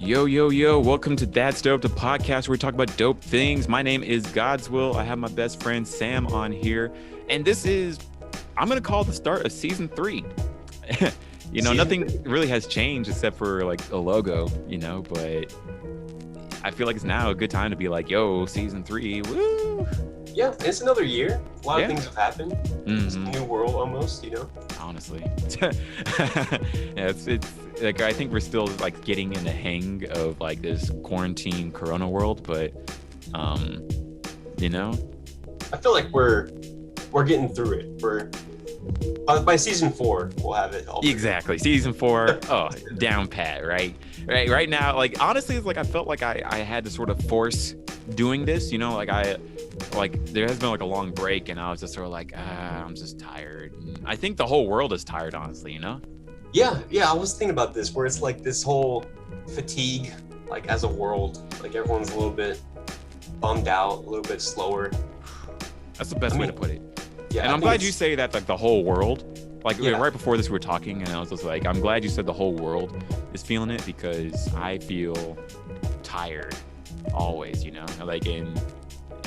Yo, welcome to That's Dope, the podcast where we talk about dope things. My name is Godswill. I have my best friend Sam on here, and this is, I'm going to call the start of season 3. Nothing really has changed except for like a logo, but I feel like it's now a good time to be like, yo, season 3, woo! Yeah, it's another year. A lot of things have happened. It's a new world almost, Honestly. Yeah, it's like, I think we're still like getting in the hang of like this quarantine corona world, but I feel like we're getting through it. By season 4 we'll have it all. Exactly. Season 4, down pat, right? Right now, like honestly, it's like I felt like I had to sort of force doing this, there has been like a long break and I was just sort of like, I'm just tired. And I think the whole world is tired, honestly, Yeah, I was thinking about this, where it's like this whole fatigue, like as a world, like everyone's a little bit bummed out, a little bit slower. That's the best way to put it. Yeah, and I'm glad you say that, like the whole world. Like right before this we were talking and I was just like, I'm glad you said the whole world is feeling it, because I feel tired always,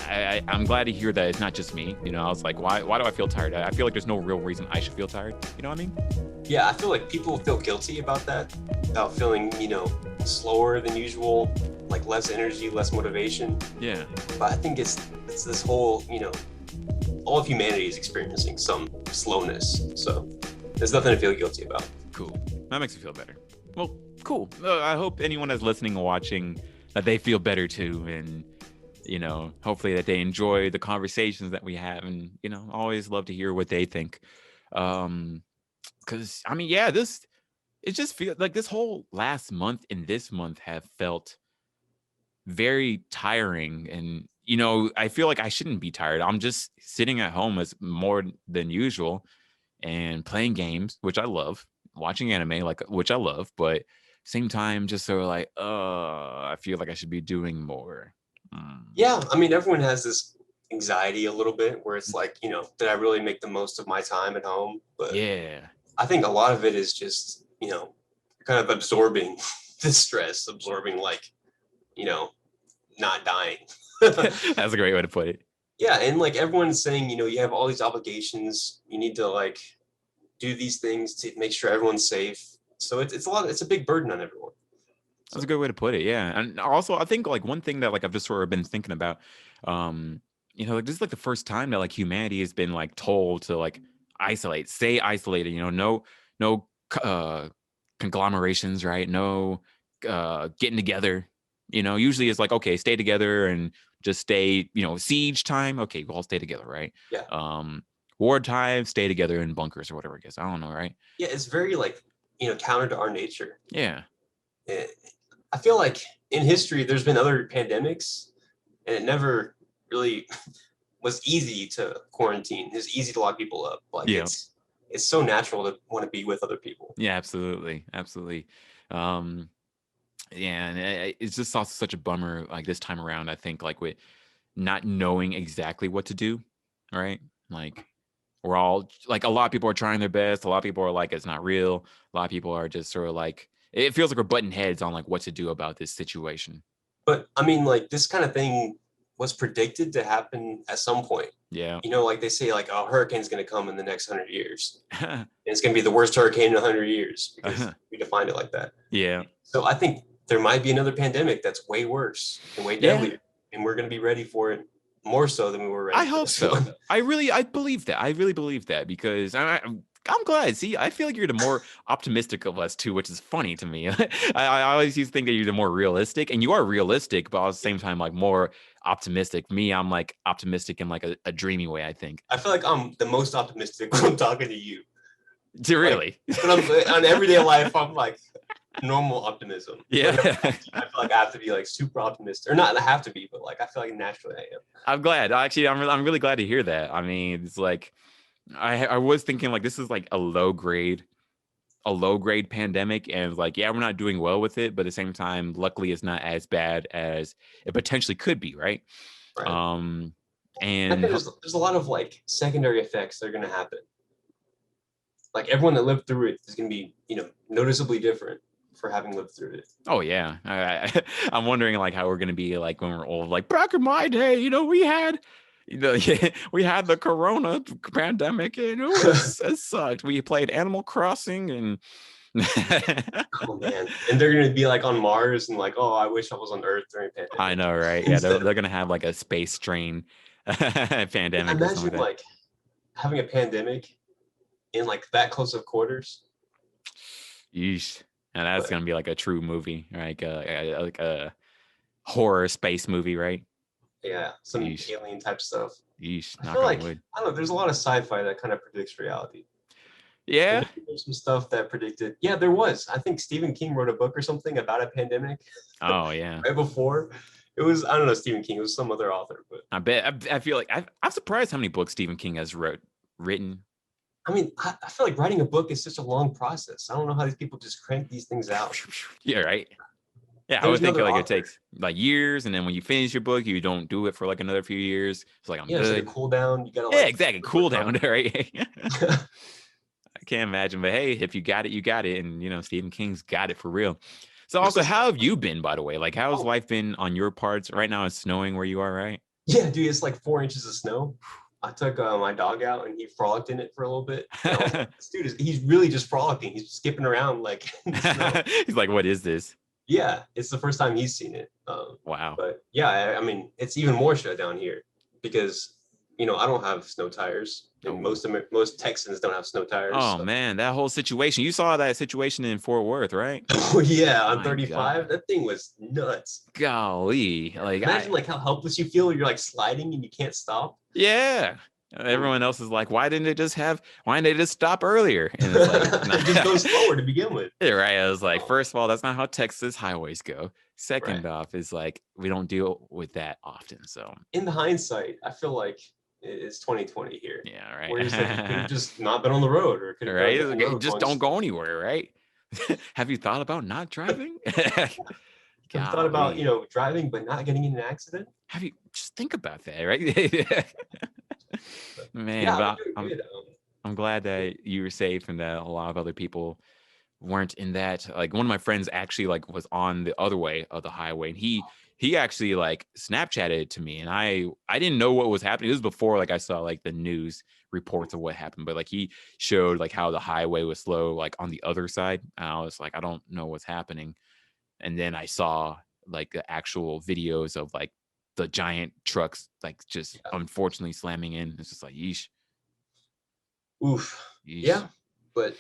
I'm glad to hear that it's not just me. I was like, why do I feel tired? I feel like there's no real reason I should feel tired. You know what I mean? Yeah, I feel like people feel guilty about that, about feeling, slower than usual, like less energy, less motivation. Yeah. But I think it's this whole, all of humanity is experiencing some slowness. So there's nothing to feel guilty about. Cool. That makes me feel better. Well, cool. I hope anyone that's listening and watching that they feel better too, and hopefully that they enjoy the conversations that we have, and always love to hear what they think. Because it just feels like this whole last month and this month have felt very tiring, and I feel like I shouldn't be tired. I'm just sitting at home as more than usual and playing games, which I love, watching anime, which I love, but same time just sort of like, I feel like I should be doing more. Yeah, I mean, everyone has this anxiety a little bit where it's like, did I really make the most of my time at home? But yeah, I think a lot of it is just, kind of absorbing the stress, not dying. That's a great way to put it. Yeah, and like everyone's saying, you have all these obligations, you need to like do these things to make sure everyone's safe. So it's a big burden on everyone. That's a good way to put it. Yeah. And also I think like one thing that like I've just sort of been thinking about, like this is like the first time that like humanity has been like told to like stay isolated, no conglomerations, right? No getting together, usually it's like, okay, stay together and just stay, siege time. Okay, we'll all stay together, right? Yeah. War time, stay together in bunkers or whatever it is. I don't know, right? Yeah, it's very like, counter to our nature. Yeah. I feel like in history, there's been other pandemics, and it never really was easy to quarantine. It's easy to lock people up. Like it's so natural to want to be with other people. Yeah, absolutely. And it's just also such a bummer, like this time around, I think, like with not knowing exactly what to do, right? Like we're all like, a lot of people are trying their best. A lot of people are like, it's not real. A lot of people are just sort of like, it feels like we're butting heads on like what to do about this situation. But I mean, like this kind of thing was predicted to happen at some point. Yeah. Like they say, like a hurricane's going to come in the next 100 years. And it's going to be the worst hurricane in 100 years because we defined it like that. Yeah. So I think there might be another pandemic that's way worse and way deadlier. And we're going to be ready for it more so than we were ready. I hope so. I believe that. I really believe that, because I'm glad. See, I feel like you're the more optimistic of us two, which is funny to me. I always used to think that you're the more realistic, and you are realistic, but at the same time, like more optimistic. Me, I'm like optimistic in like a dreamy way, I think. I feel like I'm the most optimistic when I'm talking to you. Really? Like, but on everyday life, I'm like normal optimism. Yeah. I feel like I have to be like super optimistic, or not I have to be, but like I feel like naturally I am. I'm glad. Actually, I'm really glad to hear that. I mean, it's like I was thinking like this is like a low grade pandemic, and like, yeah, we're not doing well with it, but at the same time, luckily it's not as bad as it potentially could be, right? And there's a lot of like secondary effects that are going to happen. Like everyone that lived through it is going to be, noticeably different. for having lived through it. Oh yeah, I'm wondering like how we're gonna be like when we're old. Like back in my day, we had we had the corona pandemic and it sucked. We played Animal Crossing and Oh man, and they're gonna be like on Mars and like, oh, I wish I was on Earth during pandemic. I know, right? Yeah, they're gonna have like a space strain pandemic or something Imagine like having a pandemic in like that close of quarters. Yeesh. And that's gonna be like a true movie, like a horror space movie, right? Yeah, some Yeesh. alien type stuff. Yeesh. I feel like I don't know. There's a lot of sci-fi that kind of predicts reality. Yeah. There's some stuff that predicted. Yeah, there was. I think Stephen King wrote a book or something about a pandemic. Oh yeah. Right before. It was, I don't know, Stephen King. It was some other author, but I feel like I'm surprised how many books Stephen King has written. I mean, I feel like writing a book is such a long process. I don't know how these people just crank these things out. Yeah, right. Yeah, I would think like it takes like years, and then when you finish your book, you don't do it for like another few years. It's like I'm good. So they cool down. You gotta like, exactly, cool down, right? I can't imagine, but hey, if you got it, you got it, and Stephen King's got it for real. So also, how have you been, by the way? Like, how's life been on your parts? Right now, it's snowing where you are, right? Yeah, dude, it's like 4 inches of snow. I took my dog out and he frolicked in it for a little bit. Like, this dude he's really just frolicking. He's skipping around like. He's like, what is this? Yeah, it's the first time he's seen it. Wow. But yeah, I mean, it's even more shut down here because I don't have snow tires. And most Texans don't have snow tires. Oh man, that whole situation. You saw that situation in Fort Worth, right? Oh yeah, on 35. That thing was nuts. Golly. Like imagine like how helpless you feel. You're like sliding and you can't stop. Yeah. Everyone else is like, why didn't they just stop earlier? And it's like, nah. Just go slower to begin with. Yeah, right. I was like, first of all, that's not how Texas highways go. Second off is like, we don't deal with that often. So in the hindsight, I feel like it's 2020 here. Yeah, right. Where you could have just not been on the road or just don't go anywhere, right? Have you thought about not driving? Have you thought about, driving but not getting in an accident? Have you just think about that, right? Man, yeah, I'm glad that you were safe and that a lot of other people weren't in that. Like one of my friends actually like was on the other way of the highway, and he actually like Snapchatted it to me, and I didn't know what was happening. It was before like I saw like the news reports of what happened, but like he showed like how the highway was slow like on the other side, and I was like, I don't know what's happening. And then I saw like the actual videos of like the giant trucks like just unfortunately slamming in. It's just like yeesh. Oof. Yeesh. Yeah, but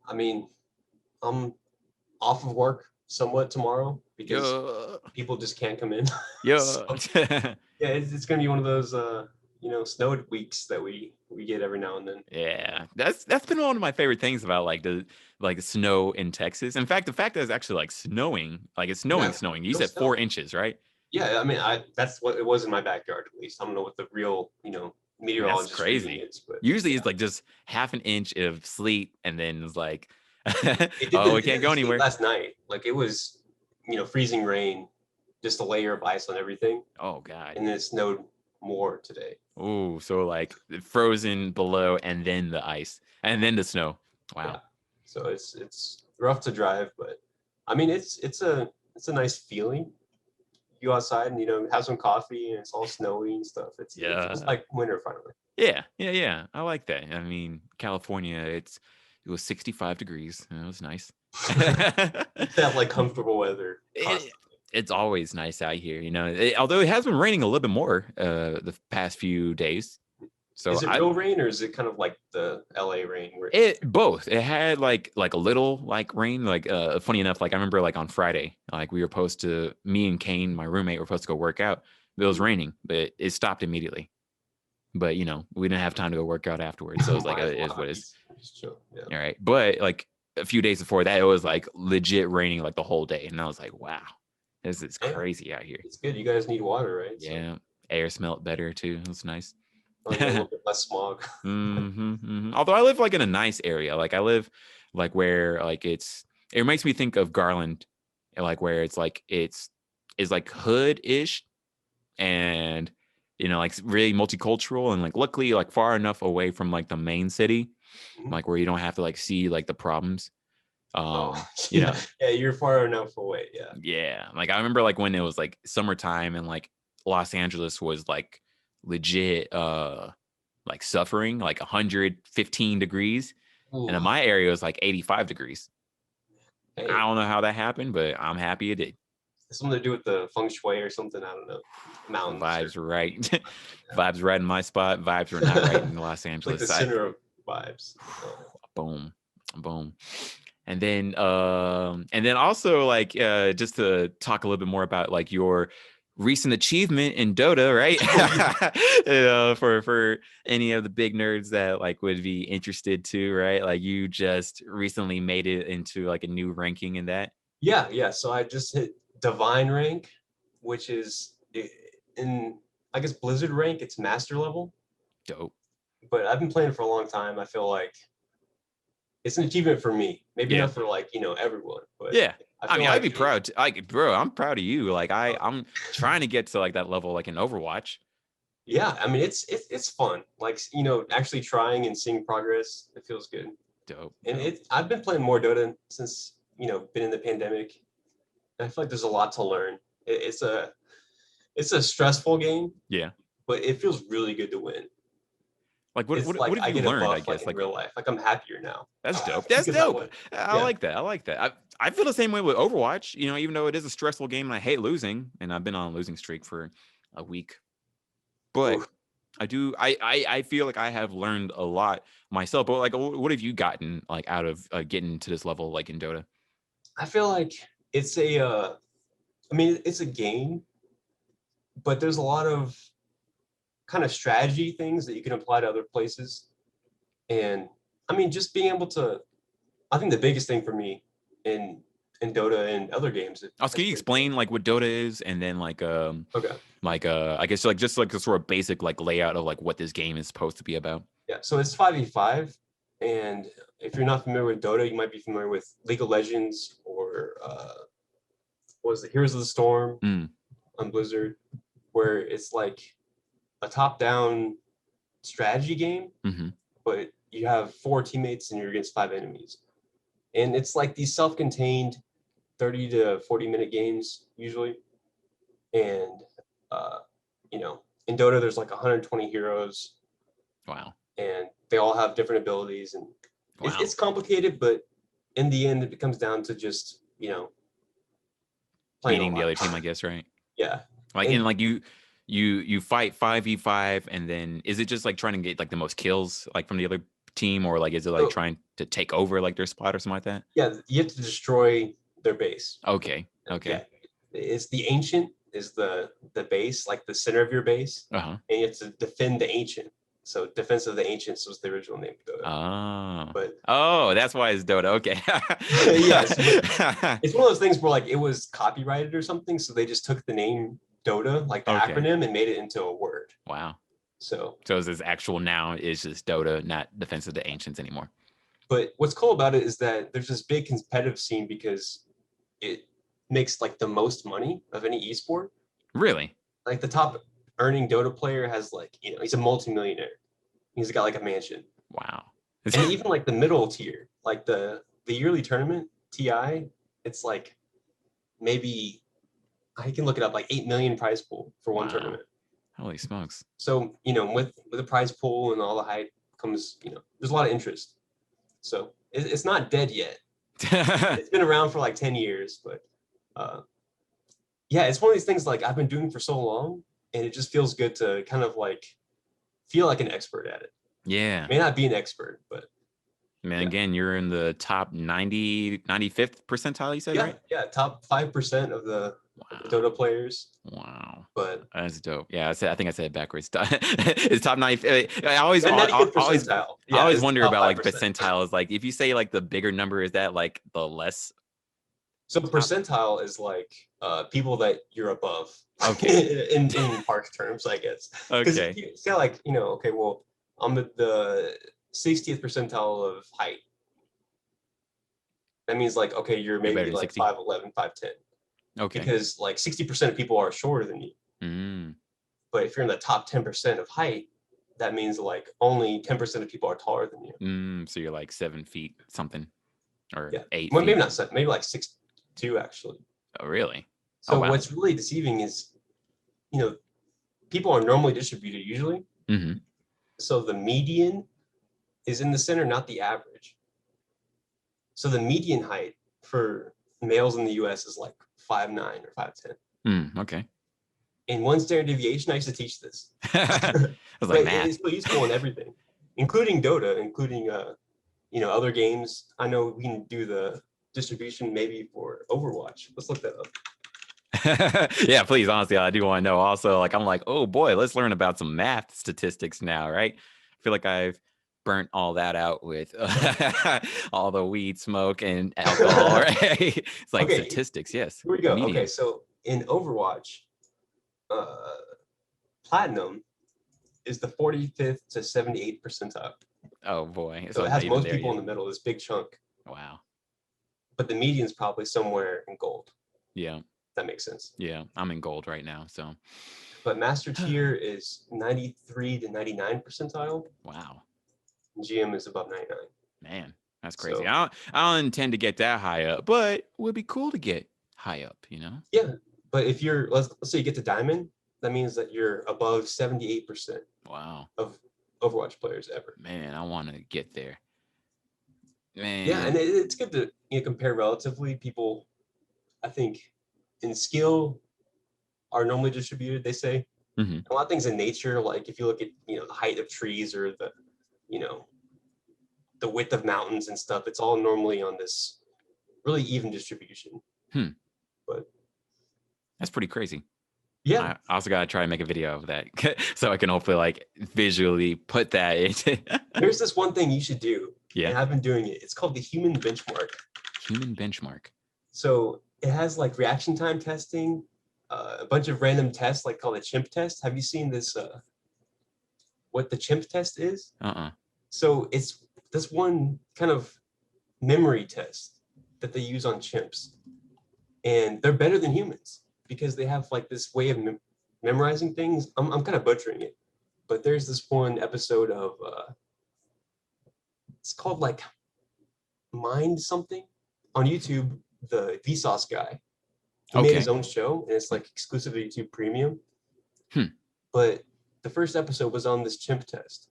I mean, I'm off of work somewhat tomorrow because people just can't come in. Yeah. So, yeah, it's gonna be one of those snow weeks that we get every now and then. Yeah, that's been one of my favorite things about like the snow in Texas. In fact, the fact that it's actually like snowing, like it's snowing. You said 4 inches, right? Yeah, I mean, that's what it was in my backyard at least. I don't know what the real meteorologist. That's crazy. Is, but, usually it's like just half an inch of sleet, and then it's like, we can't go anywhere. Last night, like it was, freezing rain, just a layer of ice on everything. Oh God! And then it snowed more today. Oh, so like frozen below, and then the ice, and then the snow. Wow. Yeah. So it's rough to drive, but I mean it's a nice feeling. You go outside and have some coffee and it's all snowy and stuff. It feels like winter finally. Yeah. I like that. I mean, California, it was 65 degrees. It was nice. That like comfortable weather. It's always nice out here, although it has been raining a little bit more the past few days. So is it real rain or is it kind of like the LA rain? Both. It had like a little like rain. Like funny enough, like I remember like on Friday, like me and Kane, my roommate, were supposed to go work out. It was raining, but it stopped immediately. But we didn't have time to go work out afterwards. So it was like it is what it is. All right. But like a few days before that, it was like legit raining like the whole day. And I was like, wow, this is crazy out here. It's good. You guys need water, right? Yeah. So. Air smelled better too. It was nice. Like a little bit less smog. Although I live like in a nice area. Like I live like where like it makes me think of Garland, like where it's like hood-ish and like really multicultural, and like luckily like far enough away from like the main city, like where you don't have to like see like the problems. You know, yeah, you're far enough away. Yeah. yeah. Like I remember like when it was like summertime and like Los Angeles was like legit like suffering like 115 degrees. Ooh. And in my area it was like 85 degrees. Hey, I don't know how that happened, but I'm happy it did. something to do with the feng shui or something. I don't know. Mountains. Vibes were right. Vibes right in my spot. Vibes were not right in Los Angeles. Like the center of vibes. Boom. Boom. And then also like just to talk a little bit more about like your recent achievement in Dota, right? For any of the big nerds that like would be interested too, right? Like you just recently made it into like a new ranking in that. Yeah. So I just hit divine rank, which is in, I guess, Blizzard rank. It's master level. Dope. But I've been playing for a long time. I feel like it's an achievement for me. Maybe not for like everyone, but yeah. I mean, I'd be proud. Bro, I'm proud of you. Like I'm trying to get to like that level, like in Overwatch. Yeah, I mean it's fun. Like actually trying and seeing progress. It feels good. Dope. And I've been playing more Dota since been in the pandemic. And I feel like there's a lot to learn. It's a stressful game. Yeah. But it feels really good to win. Like what have you learned? I guess like in real life. Like I'm happier now. That's dope. That's dope. I like that. I like that. I feel the same way with Overwatch. Even though it is a stressful game and I hate losing, and I've been on a losing streak for a week, but oof. I feel like I have learned a lot myself. But like, what have you gotten like out of getting to this level, like in Dota? I feel like it's it's a game, but there's a lot of kind of strategy things that you can apply to other places. And I mean, just being able to, I think the biggest thing for me in Dota and other games. Can you explain like what Dota is, and then like okay, like I guess like just like a sort of basic like layout of like what this game is supposed to be about? Yeah, so it's 5v5, and if you're not familiar with Dota, you might be familiar with League of Legends or what was it, Heroes of the Storm on Blizzard, where it's like a top-down strategy game, but you have 4 teammates and you're against 5 enemies. And it's like these self-contained 30 to 40 minute games usually. And in Dota there's like 120 heroes. Wow. And they all have different abilities, and it's complicated, but in the end it comes down to just beating the other team, I guess, right? Yeah. Like and like you fight 5v5, and then is it just like trying to get like the most kills like from the other team, or like is it like trying to take over like their spot or something like that? Yeah, you have to destroy their base. Okay. Yeah. It's the ancient is the base, like the center of your base, and you have to defend the ancient. So Defense of the Ancients was the original name of Dota. But that's why it's Dota. Okay. Yes. It's one of those things where like it was copyrighted or something, so they just took the name Dota, like the acronym, and made it into a word. Wow. So is this actual noun is just Dota, not Defense of the Ancients anymore. But what's cool about it is that there's this big competitive scene because it makes like the most money of any esport. Really? Like the top earning Dota player has like, he's a multimillionaire. He's got like a mansion. Wow. And even like the middle tier, like the yearly tournament, TI, it's like maybe, I can look it up, like 8 million prize pool for one tournament. Holy smokes. So, with the prize pool and all the hype comes, there's a lot of interest. So it's not dead yet. It's been around for like 10 years, but it's one of these things like I've been doing for so long, and it just feels good to kind of like feel like an expert at it. Yeah. May not be an expert, but. Man, again, you're in the top 95th percentile, you said, right? Yeah, top 5% of the Dota players. Wow. But that's dope. Yeah, I think I said it backwards. It's top 90. I always wonder about like percentiles. Like if you say like the bigger number, is that like the less? So percentile is like people that you're above. Okay. in park terms, I guess. Okay. You say like, okay, well, I'm the 60th percentile of height. That means like, okay, you're maybe like 5'11", 5'10". Okay. Because like 60% of people are shorter than you. But if you're in the top 10% of height, that means like only 10% of people are taller than you. So you're like 7 feet something. or Yeah. 8 Well, feet. maybe not 7, maybe like 6'2" actually. Oh, really? So Oh, wow. what's really deceiving is, people are normally distributed usually. Mm-hmm. So the median is in the center, not the average. So the median height for males in the US is like 5'9" or 5'10". Okay. In one standard deviation, I used to teach this. I was like, But math. it's really useful in everything, including Dota, including other games. I know we can do the distribution maybe for Overwatch. Let's look that up. Yeah, please. Honestly, I do want to know. Also, like, I'm like, oh boy, let's learn about some math statistics now, right? I feel like I've burnt all that out with all the weed smoke and alcohol, right? It's like Okay, statistics, yes. here we go. Median. Okay, so in Overwatch, Platinum is the 45th to 78th percentile. Oh boy. So it I'm not has even most there people in yet. the middle, this big chunk. Wow. But the median's probably somewhere in gold. Yeah. That makes sense. Yeah. I'm in gold right now. So. But master tier is 93 to 99 percentile. Wow. GM is above 99. Man, that's crazy. So, I don't intend to get that high up, but it would be cool to get high up, you know? Yeah. But if you're, let's say you get to diamond, that means that you're above 78% Wow. of Overwatch players ever. Man, I want to get there. Man. Yeah, and it's good to compare relatively. People, I think, in skill are normally distributed, they say. Mm-hmm. A lot of things in nature, like if you look at the height of trees or the the width of mountains and stuff, it's all normally on this really even distribution. But that's pretty crazy. Yeah. I also got to try and make a video of that so I can hopefully like visually put that into. There's this one thing you should do. Yeah. And I've been doing it. It's called the human benchmark. Human benchmark. So it has like reaction time testing, a bunch of random tests like called a chimp test. Have you seen this? What the chimp test is? So it's this one kind of memory test that they use on chimps, and they're better than humans because they have like this way of memorizing things. I'm kind of butchering it, but there's this one episode of it's called like Mind something on YouTube. The Vsauce guy, he made his own show, and it's like exclusively YouTube Premium. But the first episode was on this chimp test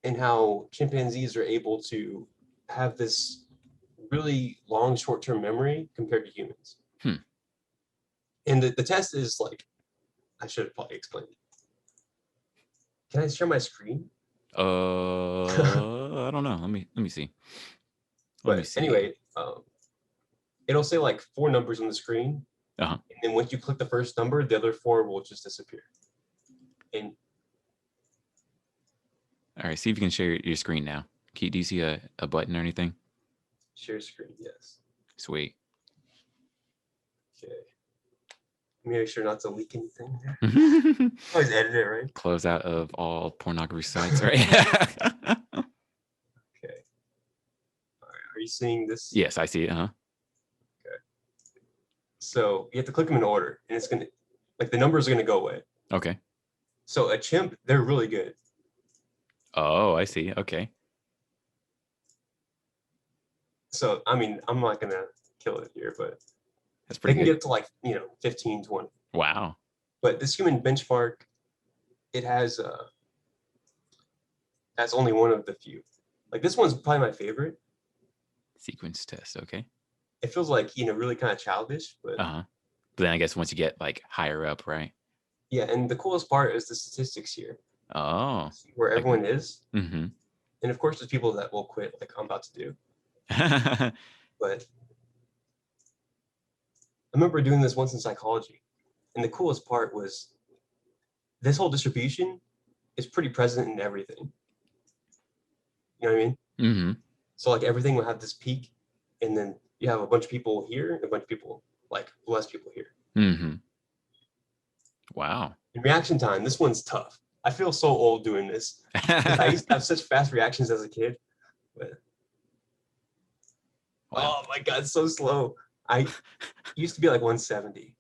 and how chimpanzees are able to have this really long short-term memory compared to humans. And the test is like, I should have probably explained it. Can I share my screen? I don't know. Let me see. Let me see. Anyway, it'll say like 4 numbers on the screen. And then once you click the first number, the other 4 will just disappear. And all right, see if you can share your screen now. Do you see a button or anything? Share screen, yes. Sweet. Okay. Let me make sure not to leak anything there. Always edit it, right? Close out of all pornography sites, right? Okay. All right. Are you seeing this? Yes, I see it. Okay. So you have to click them in order, and it's gonna, like, the numbers are gonna go away. Okay. So a chimp, they're really good. Oh, I see. Okay. So I mean, I'm not gonna kill it here, but that's pretty they can good. get to like 15, 20. Wow. But this human benchmark, it has that's only one of the few. Like this one's probably my favorite. Sequence test. Okay. It feels like really kind of childish, but But then I guess once you get like higher up, right? Yeah, and the coolest part is the statistics here. Oh. Where everyone is. Mm-hmm. And of course, there's people that will quit, like I'm about to do. But I remember doing this once in psychology, and the coolest part was this whole distribution is pretty present in everything. You know what I mean? Mm-hmm. So like everything will have this peak, and then you have a bunch of people here, and a bunch of people, like less people here. Mm-hmm. Wow. In reaction time, this one's tough. I feel so old doing this. I used to have such fast reactions as a kid. But wow. Oh my God, it's so slow. I used to be like 170.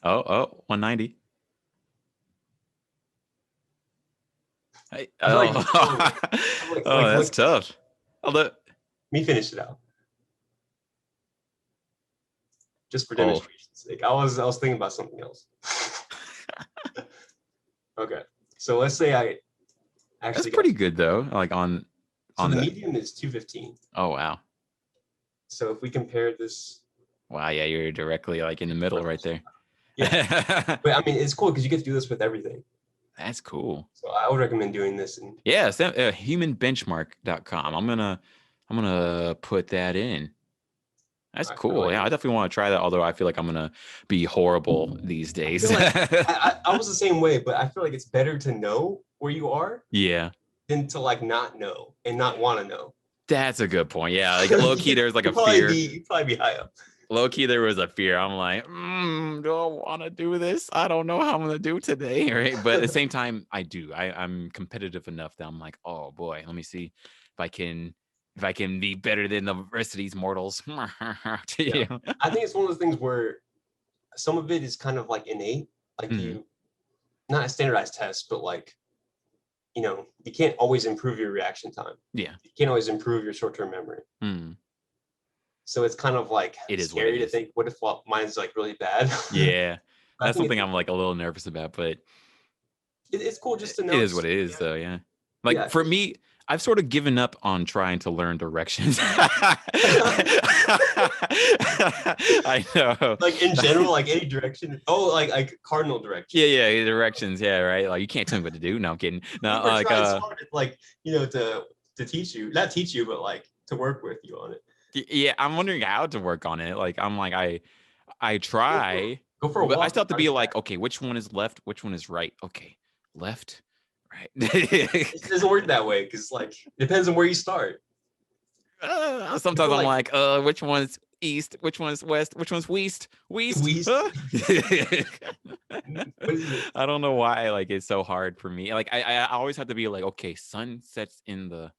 Oh, 190. That's tough. Although me finish it out. Just for Oh. demonstration's sake. I was thinking about something else. Okay. So let's say I actually That's pretty good though. Like on the the medium is 215. Oh wow. So if we compare this. Wow, yeah, you're directly like in the middle right there. Yeah. But I mean, it's cool because you get to do this with everything. That's cool. So I would recommend doing this. And yeah, humanbenchmark.com. I'm gonna put that in. That's cool. Yeah, I definitely want to try that. Although I feel like I'm gonna be horrible these days. I was the same way, but I feel like it's better to know where you are. Yeah. Than to like not know and not want to know. That's a good point. Yeah, like low key, there's like a fear. You'd probably be high up. Low key, there was a fear. I'm like, do I want to do this? I don't know how I'm gonna do today, right? But at the same time, I do. I'm competitive enough that I'm like, oh boy, let me see if I can be better than the rest of these mortals. Yeah. I think it's one of those things where some of it is kind of like innate, like you, not a standardized test, but like, you know, you can't always improve your reaction time. Yeah, you can't always improve your short-term memory. So it's kind of like scary to think, what if mine's like really bad? Yeah, that's something I'm like a little nervous about, but it's cool just to know. It is what it is, though. Yeah, like for me, I've sort of given up on trying to learn directions. I know. Like in general, like any direction. Oh, like cardinal directions. Yeah, directions. Yeah, right. Like you can't tell me what to do. No, I'm kidding. No, like you know, to teach you, not teach you, but like to work with you on it. Yeah, I'm wondering how to work on it. Like I'm like I try. Go for a walk. I still have to be like, okay, which one is left? Which one is right? Okay, left. Right. It doesn't work that way because like it depends on where you start. Sometimes I'm like, which one's east? Which one's west? Which one's west? I don't know why like it's so hard for me. Like I always have to be like, okay, sun sets in the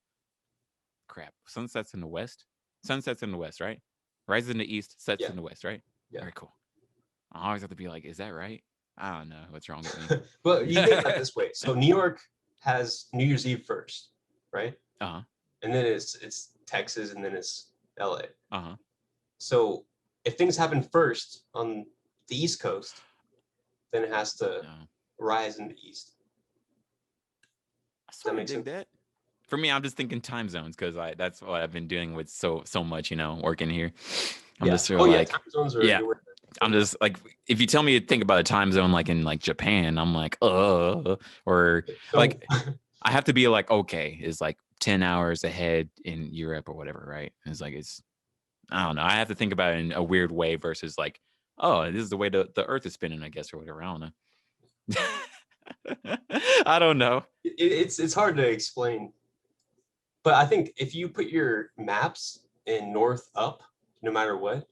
west. Sun sets in the west, right? Rises in the east, sets in the west, right? Yeah. Very cool. I always have to be like, is that right? I don't know what's wrong with me. But you think about it this way. So New York has New Year's Eve first, right? Uh-huh. And then it's Texas and then it's LA. Uh-huh. So if things happen first on the East Coast, then it has to rise in the East. That makes sense. That? For me, I'm just thinking time zones because that's what I've been doing with so much, you know, working here. I'm just sort of like, time zones are I'm just like, if you tell me to think about a time zone like in like Japan, I'm like, or like I have to be like, okay, it's like 10 hours ahead in Europe or whatever, right? It's like I don't know. I have to think about it in a weird way versus like, oh, this is the way the Earth is spinning, I guess, or whatever. I don't know. I don't know. It's hard to explain. But I think if you put your maps in north up, no matter what,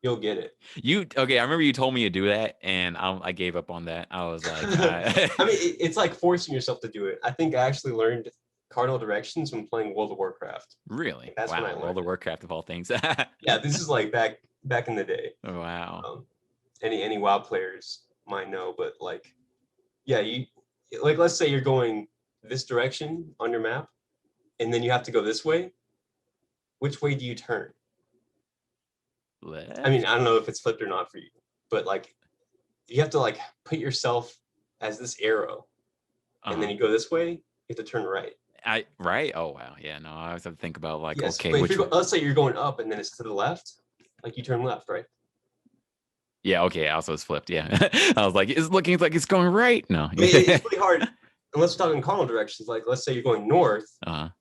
you'll get it. Okay? I remember you told me to do that, and I gave up on that. I was like, I mean, it's like forcing yourself to do it. I think I actually learned cardinal directions when playing World of Warcraft. Really? That's when I learned World of Warcraft of all things. Yeah, this is like back in the day. Oh, wow. Any WoW players might know, but like, yeah, you like let's say you're going this direction on your map, and then you have to go this way. Which way do you turn? I mean, I don't know if it's flipped or not for you, but like you have to like put yourself as this arrow, and then you go this way. You have to turn right. Right? Oh wow, yeah. No, I always have to think about like, okay. Let's say you're going up, and then it's to the left. Like you turn left, right? Yeah. Okay. Also, it's flipped. Yeah. I was like, it's looking like it's going right. No, I mean, it's really hard unless we're talking cardinal directions. Like, let's say you're going north, and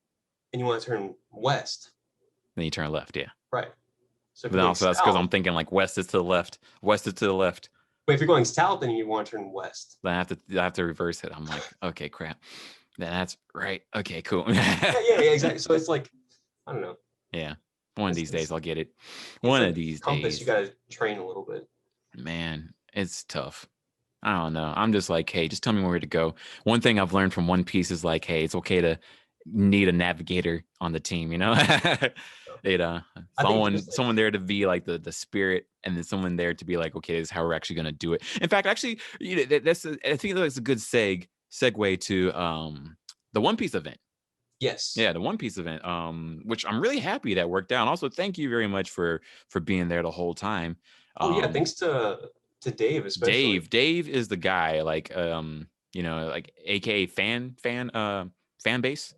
you want to turn west. Then you turn left. Yeah. Right. So but then also that's because I'm thinking like west is to the left, west is to the left. But if you're going south, then you want to turn west. Then I have to reverse it. I'm like, okay, crap. Then that's right. Okay, cool. yeah, exactly. So it's like, I don't know. Yeah. One of these days I'll get it. One of these days. You gotta train a little bit. Man, it's tough. I don't know. I'm just like, hey, just tell me where to go. One thing I've learned from One Piece is like, hey, it's okay to need a navigator on the team, you know? Someone there to be like the spirit, and then someone there to be like, okay, this is how we're actually gonna do it. In fact, actually, I think that's a good segue to the One Piece event. Yes. Yeah, the One Piece event, which I'm really happy that worked out. And also, thank you very much for being there the whole time. Oh yeah, thanks to Dave especially. Dave is the guy, like like AKA fan base.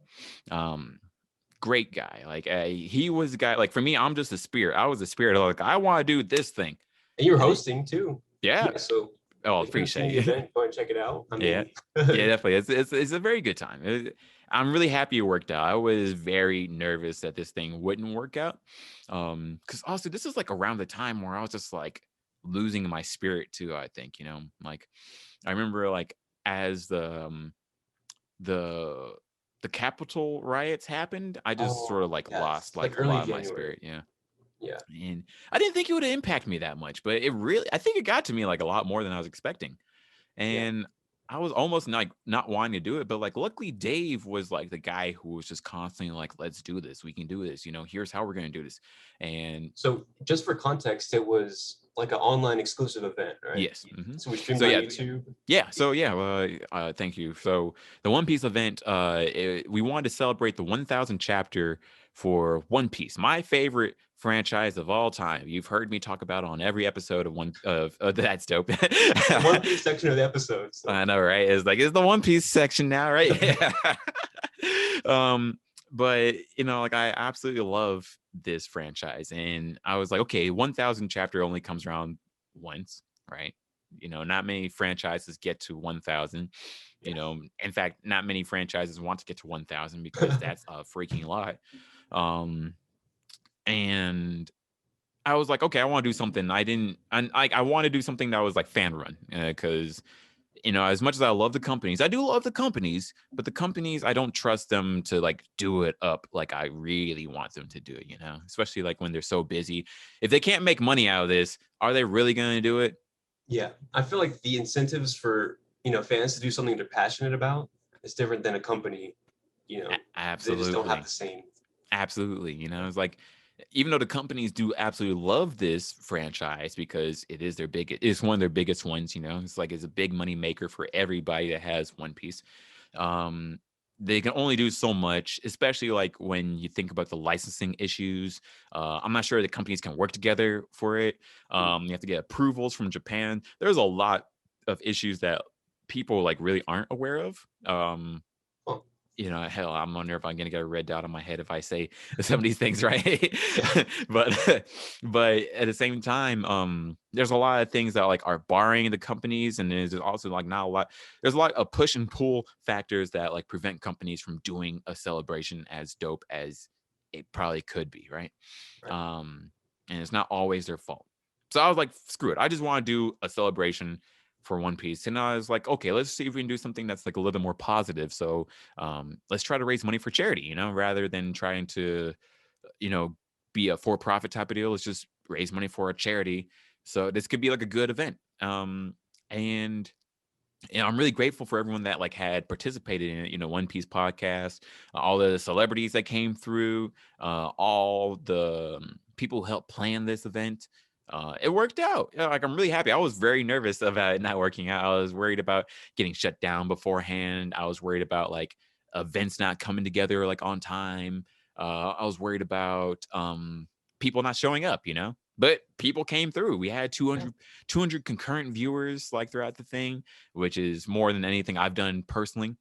Great guy. Like he was the guy. Like for me, I'm just a spirit. I was a spirit. Like I want to do this thing. And you're And hosting too. yeah. So Oh, if you haven't seen appreciate the it. event, go and check it out. I Yeah. mean, Yeah, definitely. It's a very good time. I'm really happy it worked out. I was very nervous that this thing wouldn't work out. Because also this is like around the time where I was just like losing my spirit too, I think, Like I remember like as the the Capitol riots happened, I just sort of like yes, lost like a early lot of my January. spirit. Yeah. Yeah. And I didn't think it would impact me that much, but I think it got to me like a lot more than I was expecting. Yeah. And I was almost like not wanting to do it, but like luckily Dave was like the guy who was just constantly like, let's do this. We can do this. Here's how we're gonna do this. And So just for context, it was like an online exclusive event, right? yes. Mm-hmm. So we streamed So on yeah, YouTube. yeah. So yeah, thank you. So the One Piece event, we wanted to celebrate the 1,000 chapter for One Piece, my favorite franchise of all time. You've heard me talk about on every episode of That's Dope. The One Piece section of the episode. So. I know, right? It's the One Piece section now, right? Yeah. But like I absolutely love this franchise, and I was like, okay, 1,000 chapter only comes around once, right? Not many franchises get to 1,000. In fact, not many franchises want to get to 1,000 because that's a freaking lot. And I was like, okay, I want to do something. I want to do something that was like fan run, because as much as I love the companies, I do love the companies, but the companies, I don't trust them to like do it up like I really want them to do it, especially like when they're so busy. If they can't make money out of this, are they really going to do it? Yeah. I feel like the incentives for, fans to do something they're passionate about is different than a company, Absolutely. They just don't have the same. Absolutely. It's like, even though the companies do absolutely love this franchise because it's one of their biggest ones, it's like it's a big money maker for everybody that has One Piece. They can only do so much, especially like when you think about the licensing issues. I'm not sure the companies can work together for it. You have to get approvals from Japan. There's a lot of issues that people like really aren't aware of. Hell, I'm wondering if I'm gonna get a red dot on my head if I say some of these things, right? but at the same time, there's a lot of things that like are barring the companies, and there's also like not a lot. There's a lot of push and pull factors that like prevent companies from doing a celebration as dope as it probably could be, right? And it's not always their fault. So I was like, screw it. I just want to do a celebration for One Piece. And I was like, okay, let's see if we can do something that's like a little bit more positive. So let's try to raise money for charity, rather than trying to, be a for-profit type of deal. Let's just raise money for a charity. So this could be like a good event. And I'm really grateful for everyone that like had participated in it. One Piece podcast, all the celebrities that came through, all the people who helped plan this event. It worked out. Like I'm really happy. I was very nervous about it not working out. I was worried about getting shut down beforehand. I was worried about like events not coming together like on time. I was worried about people not showing up. But people came through. We had 200 concurrent viewers like throughout the thing, which is more than anything I've done personally.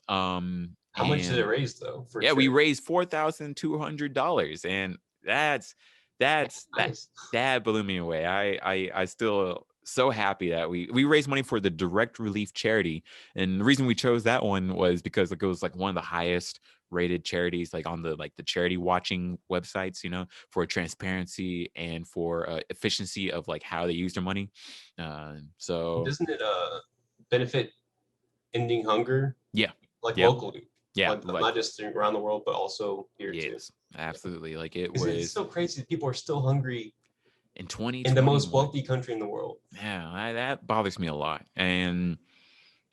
How much did it raise though? We raised $4,200, and that's nice. that blew me away. I still so happy that we raised money for the Direct Relief charity, and the reason we chose that one was because it was like one of the highest rated charities like on the charity watching websites, for transparency and for efficiency of like how they use their money. So doesn't it benefit ending hunger? Yeah. Like locally. Yeah. Like, not just around the world, but also here too. Absolutely. Like it was. It's so crazy that people are still hungry in 2020 in the most wealthy country in the world. Yeah, that bothers me a lot, and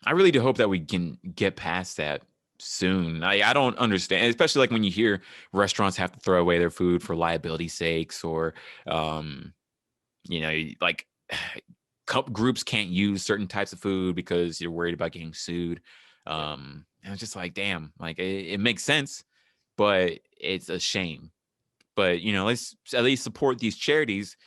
I really do hope that we can get past that soon. I don't understand, especially like when you hear restaurants have to throw away their food for liability sakes, or like groups can't use certain types of food because you're worried about getting sued. And it's just like, damn, like it makes sense, but it's a shame. But let's at least support these charities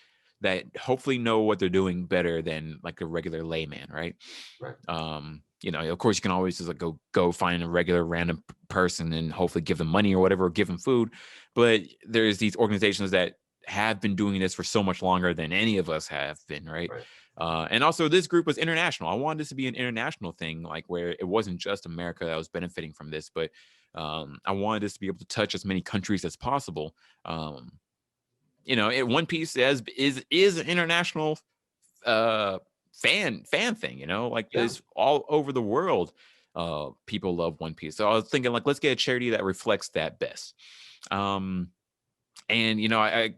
that hopefully know what they're doing better than like a regular layman, right? Right. Of course you can always just like go find a regular random person and hopefully give them money or whatever, or give them food. But there's these organizations that have been doing this for so much longer than any of us have been, right? And also this group was international. I wanted this to be an international thing, like where it wasn't just America that was benefiting from this, but I wanted this to be able to touch as many countries as possible. One Piece is an international fan thing, like this all over the world. People love One Piece. So I was thinking like, let's get a charity that reflects that best. And I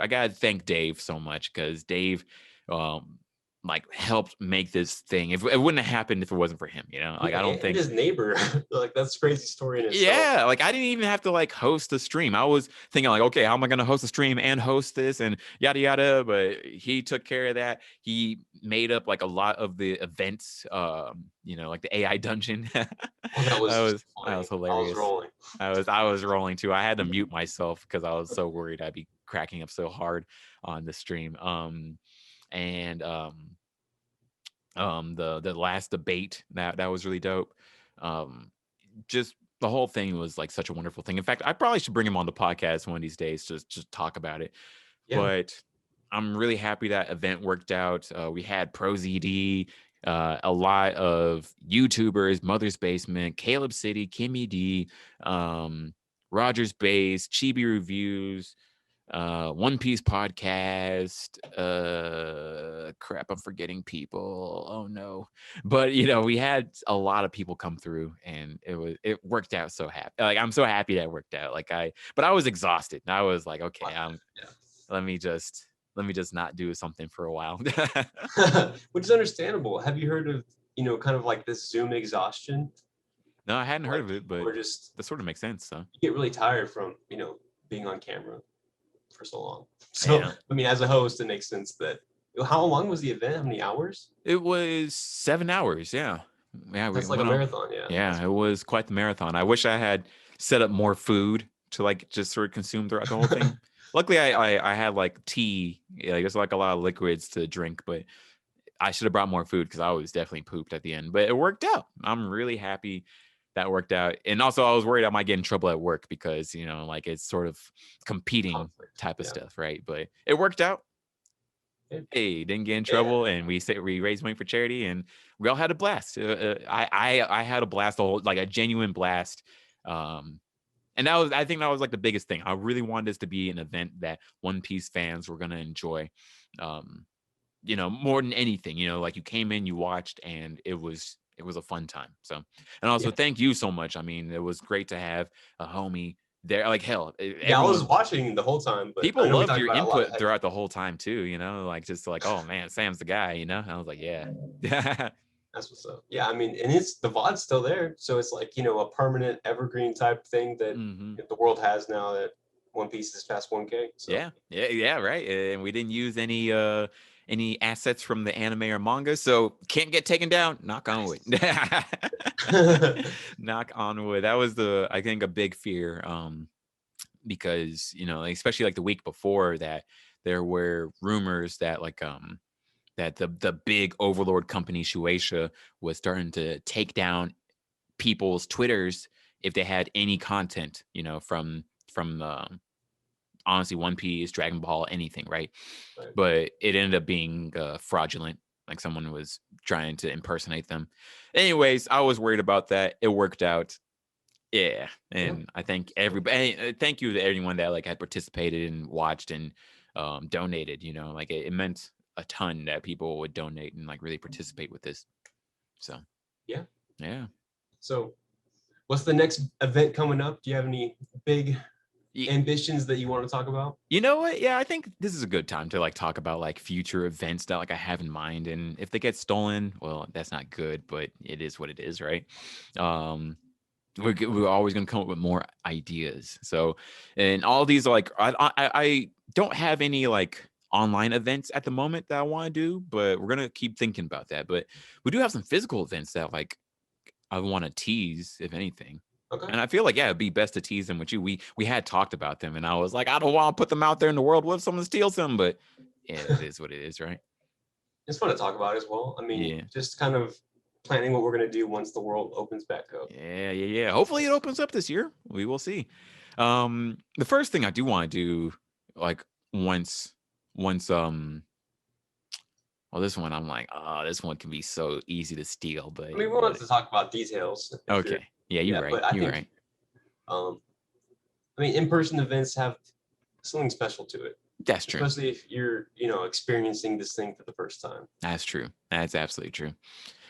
gotta thank Dave so much, because Dave like helped make this thing. If it wouldn't have happened if it wasn't for him, like I don't think his neighbor, like that's a crazy story in itself. Yeah, like I didn't even have to like host the stream. I was thinking like, okay, how am I going to host a stream and host this and yada yada, but he took care of that. He made up like a lot of the events, like the AI dungeon. That was hilarious. I was rolling too. I had to mute myself because I was so worried I'd be cracking up so hard on the stream. The last debate that was really dope. Just the whole thing was like such a wonderful thing. In fact, I probably should bring him on the podcast one of these days to just talk about it. But I'm really happy that event worked out. We had ProZD, a lot of YouTubers, Mother's Basement, Caleb City, Kimmy D, Rogers Base, Chibi Reviews, One Piece podcast. Crap, I'm forgetting people. Oh no. But we had a lot of people come through, and it worked out so happy. Like I'm so happy that it worked out. But I was exhausted. And I was like, okay, let me just not do something for a while. Which is understandable. Have you heard of, kind of like this Zoom exhaustion? No, I hadn't heard of it, but just that sort of makes sense. So you get really tired from, being on camera for so long. So I mean, as a host, it makes sense that. How long was the event? How many hours? It was 7 hours. Yeah. That's like a marathon. Yeah, it was quite the marathon. I wish I had set up more food to like just sort of consume throughout the whole thing. Luckily, I had like tea. There's like a lot of liquids to drink, but I should have brought more food because I was definitely pooped at the end. But it worked out. I'm really happy that worked out. And also, I was worried I might get in trouble at work because like it's sort of competing type of stuff, right? But it worked out. Hey, didn't get in trouble, and we raised money for charity, and we all had a blast. I had a blast, like a genuine blast. And I think that was like the biggest thing. I really wanted this to be an event that One Piece fans were gonna enjoy. More than anything, like you came in, you watched, and it was a fun time. So, and also thank you so much. I mean, it was great to have a homie there. Like hell, I was watching the whole time, but people loved your input throughout the whole time too, like just like, oh man, Sam's the guy, and I was like, yeah. That's what's up. Yeah, I mean, and the VOD's still there, so it's like a permanent evergreen type thing that the world has now that One Piece is past 1K. So. Yeah, right. And we didn't use any assets from the anime or manga, so can't get taken down. Knock on wood. Knock on wood. That was I think a big fear, because especially like the week before that, there were rumors that like that the big overlord company Shueisha was starting to take down people's Twitters if they had any content, from honestly One Piece, Dragon Ball, anything, right? But it ended up being fraudulent, like someone was trying to impersonate them. Anyways, I was worried about that. It worked out. Yeah, and I thank everybody. Thank you to everyone that like had participated and watched and donated. Like it meant a ton that people would donate and like really participate with this. So yeah. So, what's the next event coming up? Do you have any big ambitions that you want to talk about? You know what? Yeah, I think this is a good time to like talk about like future events that like I have in mind, and if they get stolen, well, that's not good, but it is what it is, right? We're always going to come up with more ideas. So, and all these are like, I don't have any like online events at the moment that I want to do, but we're going to keep thinking about that. But we do have some physical events that like I want to tease, if anything. Okay. And I feel like, yeah, it'd be best to tease them with you. We had talked about them, and I was like, I don't want to put them out there in the world. What if someone steals them? But yeah, it is what it is, right? It's fun to talk about as well. I mean, Yeah. just kind of planning what we're gonna do once the world opens back up. Yeah. Hopefully it opens up this year. We will see. The first thing I do want to do, like once well, this one I'm like, oh, this one can be so easy to steal, but I mean, we want to talk about details. okay. Yeah, you're right. But I You're think, right. I mean, in-person events have something special to it, That's true. especially if you're, experiencing this thing for the first time. That's true. That's absolutely true.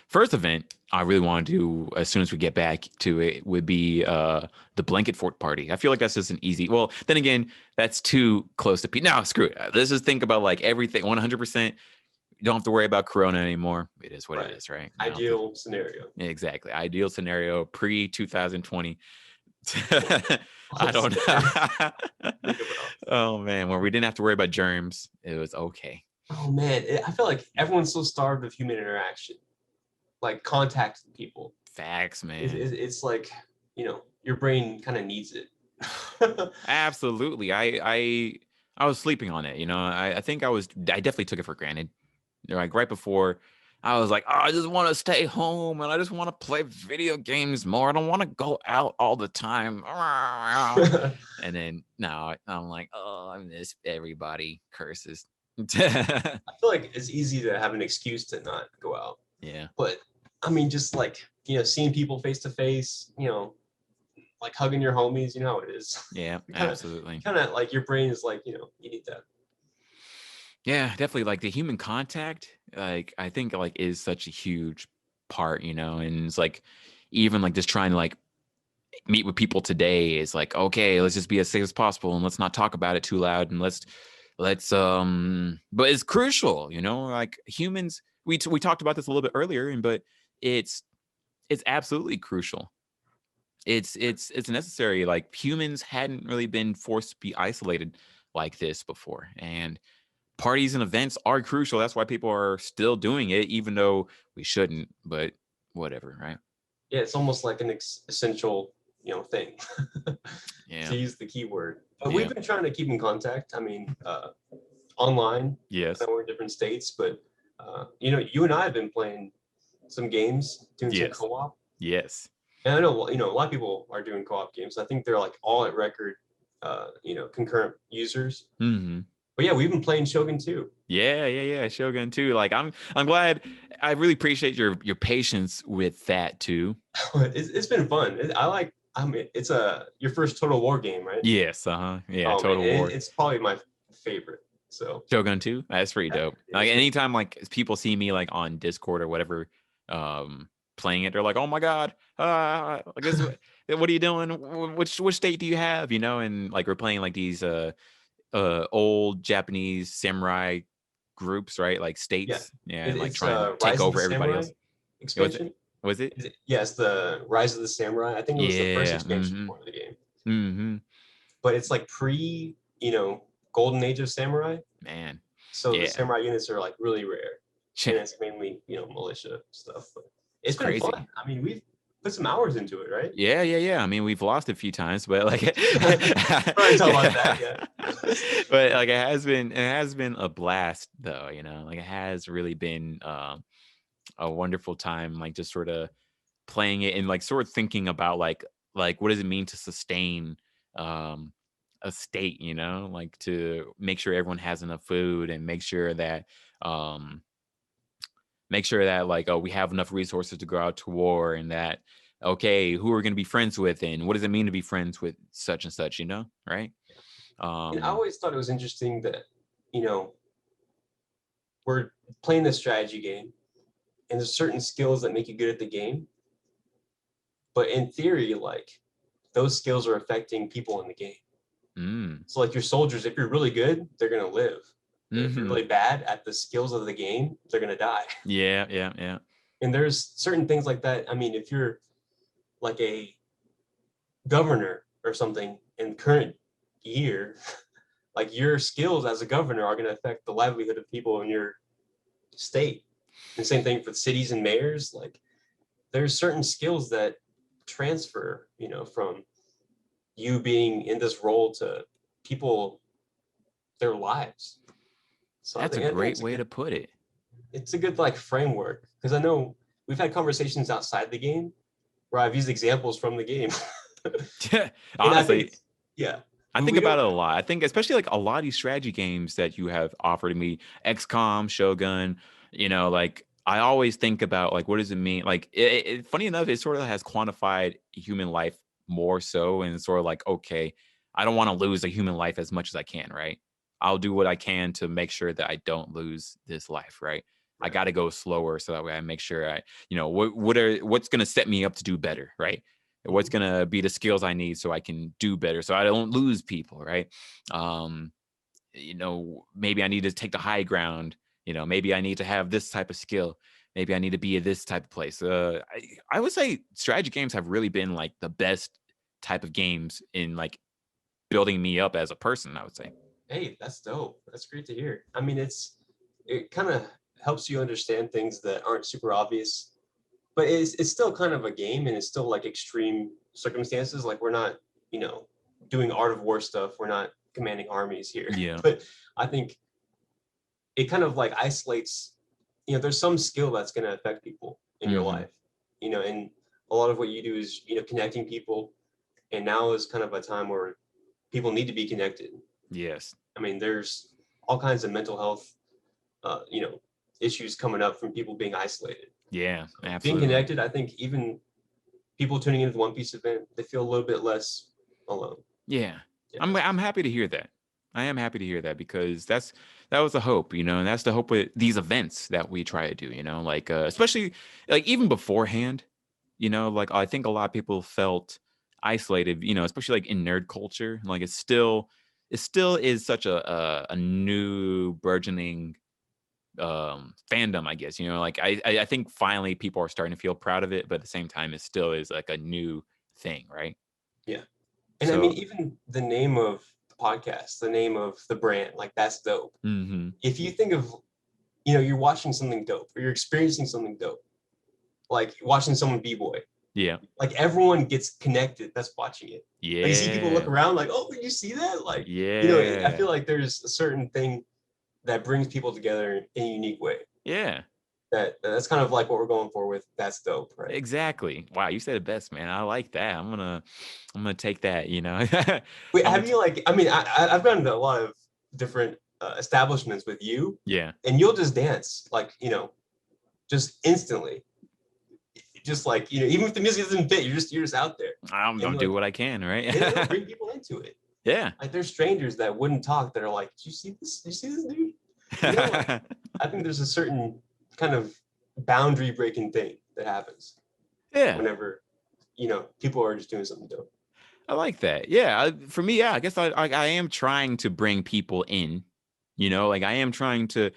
First event I really want to do as soon as we get back to it would be the blanket fort party. I feel like that's just an easy. Well, then again, that's too close to No, screw it. Let's just think about like everything 100%. You don't have to worry about Corona anymore. It is what it is, right? Ideal scenario. Exactly. Ideal scenario pre 2020. I don't know. Oh man, where we didn't have to worry about germs. It was okay. Oh man, I feel like everyone's so starved of human interaction, like contacting people. Facts, man. It's like, your brain kind of needs it. Absolutely. I was sleeping on it. I think I definitely took it for granted. Like right before, I was like, oh, I just want to stay home and I just want to play video games more. I don't want to go out all the time. And then now I'm like, oh, I miss everybody. Curses. I feel like it's easy to have an excuse to not go out. Yeah. But I mean, just like, seeing people face to face, like hugging your homies, you know how it is. Yeah, absolutely. Kind of like your brain is like, you need that. Yeah, definitely. Like the human contact, like I think like is such a huge part, and it's like even like just trying to like meet with people today is like, okay, let's just be as safe as possible and let's not talk about it too loud and let's but it's crucial, like humans, we talked about this a little bit earlier, but it's absolutely crucial. It's necessary. Like humans hadn't really been forced to be isolated like this before, and parties and events are crucial. That's why people are still doing it, even though we shouldn't, but whatever, right? Yeah, it's almost like an essential, thing. Yeah. To use the keyword. But we've been trying to keep in contact. I mean, online. Yes. I know we're in different states, but, you and I have been playing some games, doing some co-op. Yes. And I know, a lot of people are doing co-op games. I think they're like all at record, concurrent users. Mm-hmm. But yeah, we've been playing Shogun too. Yeah. Shogun too. Like I'm glad. I really appreciate your patience with that too. It's been fun. I mean, it's your first Total War game, right? Yes. Yeah. Total War. It's probably my favorite. So Shogun 2, that's pretty dope. Like anytime like people see me like on Discord or whatever, playing it, they're like, oh my god, I guess what are you doing? Which state do you have? And like we're playing like these old Japanese samurai groups, right? Like states. Yeah, and like trying to take over everybody else. Expansion? Was it? Yeah, it's the Rise of the Samurai. I think it was the first expansion for the game. Mm-hmm. But it's like Golden Age of Samurai. Man. So the samurai units are like really rare. And it's mainly, militia stuff. But it's been crazy. Fun. I mean, we've put some hours into it, right? Yeah. I mean, we've lost a few times, but like probably talk about that, yeah. But like it has been a blast though, like it has really been a wonderful time, like just sort of playing it and like sort of thinking about like what does it mean to sustain a state, like to make sure everyone has enough food and make sure that like, oh, we have enough resources to go out to war, and that, okay, who are going to be friends with and what does it mean to be friends with such and such, right? And I always thought it was interesting that, we're playing this strategy game and there's certain skills that make you good at the game. But in theory, like those skills are affecting people in the game. So like your soldiers, if you're really good, they're going to live. If you're really bad at the skills of the game, they're going to die. Yeah. And there's certain things like that. I mean, if you're like a governor or something in current year, like your skills as a governor are going to affect the livelihood of people in your state. And same thing for cities and mayors. Like there's certain skills that transfer, from you being in this role to people, their lives. So That's a I think great way to put it. it's a good like framework, because I know we've had conversations outside the game where I've used examples from the game. And I think Honestly, yeah. I think about it a lot. I think especially like a lot of these strategy games that you have offered me, XCOM, Shogun, like I always think about like what does it mean? Like funny enough, it sort of has quantified human life more so, and it's sort of like, okay, I don't want to lose a human life as much as I can, right? I'll do what I can to make sure that I don't lose this life, right? I got to go slower so that way I make sure I, what's going to set me up to do better, right? What's going to be the skills I need so I can do better, so I don't lose people, right? Maybe I need to take the high ground. Maybe I need to have this type of skill. Maybe I need to be at this type of place. I would say strategy games have really been like the best type of games in like building me up as a person, I would say. Hey, that's dope. That's great to hear. I mean, it kind of helps you understand things that aren't super obvious, but it's still kind of a game, and it's still like extreme circumstances. Like we're not, doing art of war stuff. We're not commanding armies here. Yeah. But I think it kind of like isolates, there's some skill that's going to affect people in your life, and a lot of what you do is, connecting people. And now is kind of a time where people need to be connected. Yes. I mean, there's all kinds of mental health, issues coming up from people being isolated. Yeah, So absolutely. being connected, I think even people tuning into the One Piece event, they feel a little bit less alone. Yeah. I'm happy to hear that. I am happy to hear that, because that was the hope, and that's the hope with these events that we try to do, like especially like even beforehand, like I think a lot of people felt isolated, especially like in nerd culture. Like it still is such a new burgeoning fandom, I guess. Like I think finally people are starting to feel proud of it, but at the same time it still is like a new thing, right? Yeah. And So, I mean, even the name of the podcast, the name of the brand, like that's dope. If you think of, you're watching something dope, or you're experiencing something dope, like watching someone b-boy. Yeah. Like everyone gets connected that's watching it. Yeah. Like you see people look around like, oh, did you see that? Like, yeah. I feel like there's a certain thing that brings people together in a unique way. Yeah. That's kind of like what we're going for with That's Dope, right? Exactly. Wow, you said it best, man. I like that. I'm gonna take that. Wait, have you like? I mean, I've gone to a lot of different establishments with you. Yeah. And you'll just dance like just instantly. Just like even if the music doesn't fit, you're just out there. I'm gonna do what I can, right? And it'll bring people into it. Yeah. Like there's strangers that wouldn't talk that are like, "Did you see this? Did you see this dude?" I think there's a certain kind of boundary breaking thing that happens. Yeah. Whenever people are just doing something dope. I like that. Yeah. For me, yeah, I guess I am trying to bring people in. Like I am trying to,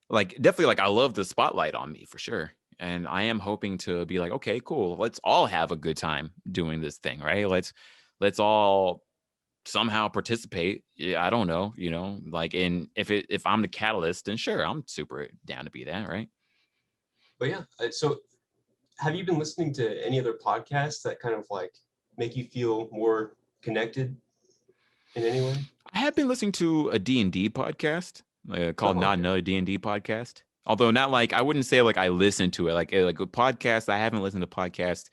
like, definitely, like I love the spotlight on me for sure. And I am hoping to be like, okay, cool. Let's all have a good time doing this thing, right? Let's all somehow participate. Yeah, I don't know, like, and if I'm the catalyst, then sure, I'm super down to be that, right? But yeah, so have you been listening to any other podcasts that kind of like make you feel more connected in any way? I have been listening to a D&D podcast called Not Another D&D Podcast. Although not like, I wouldn't say like I listen to it. Like a podcast, I haven't listened to podcasts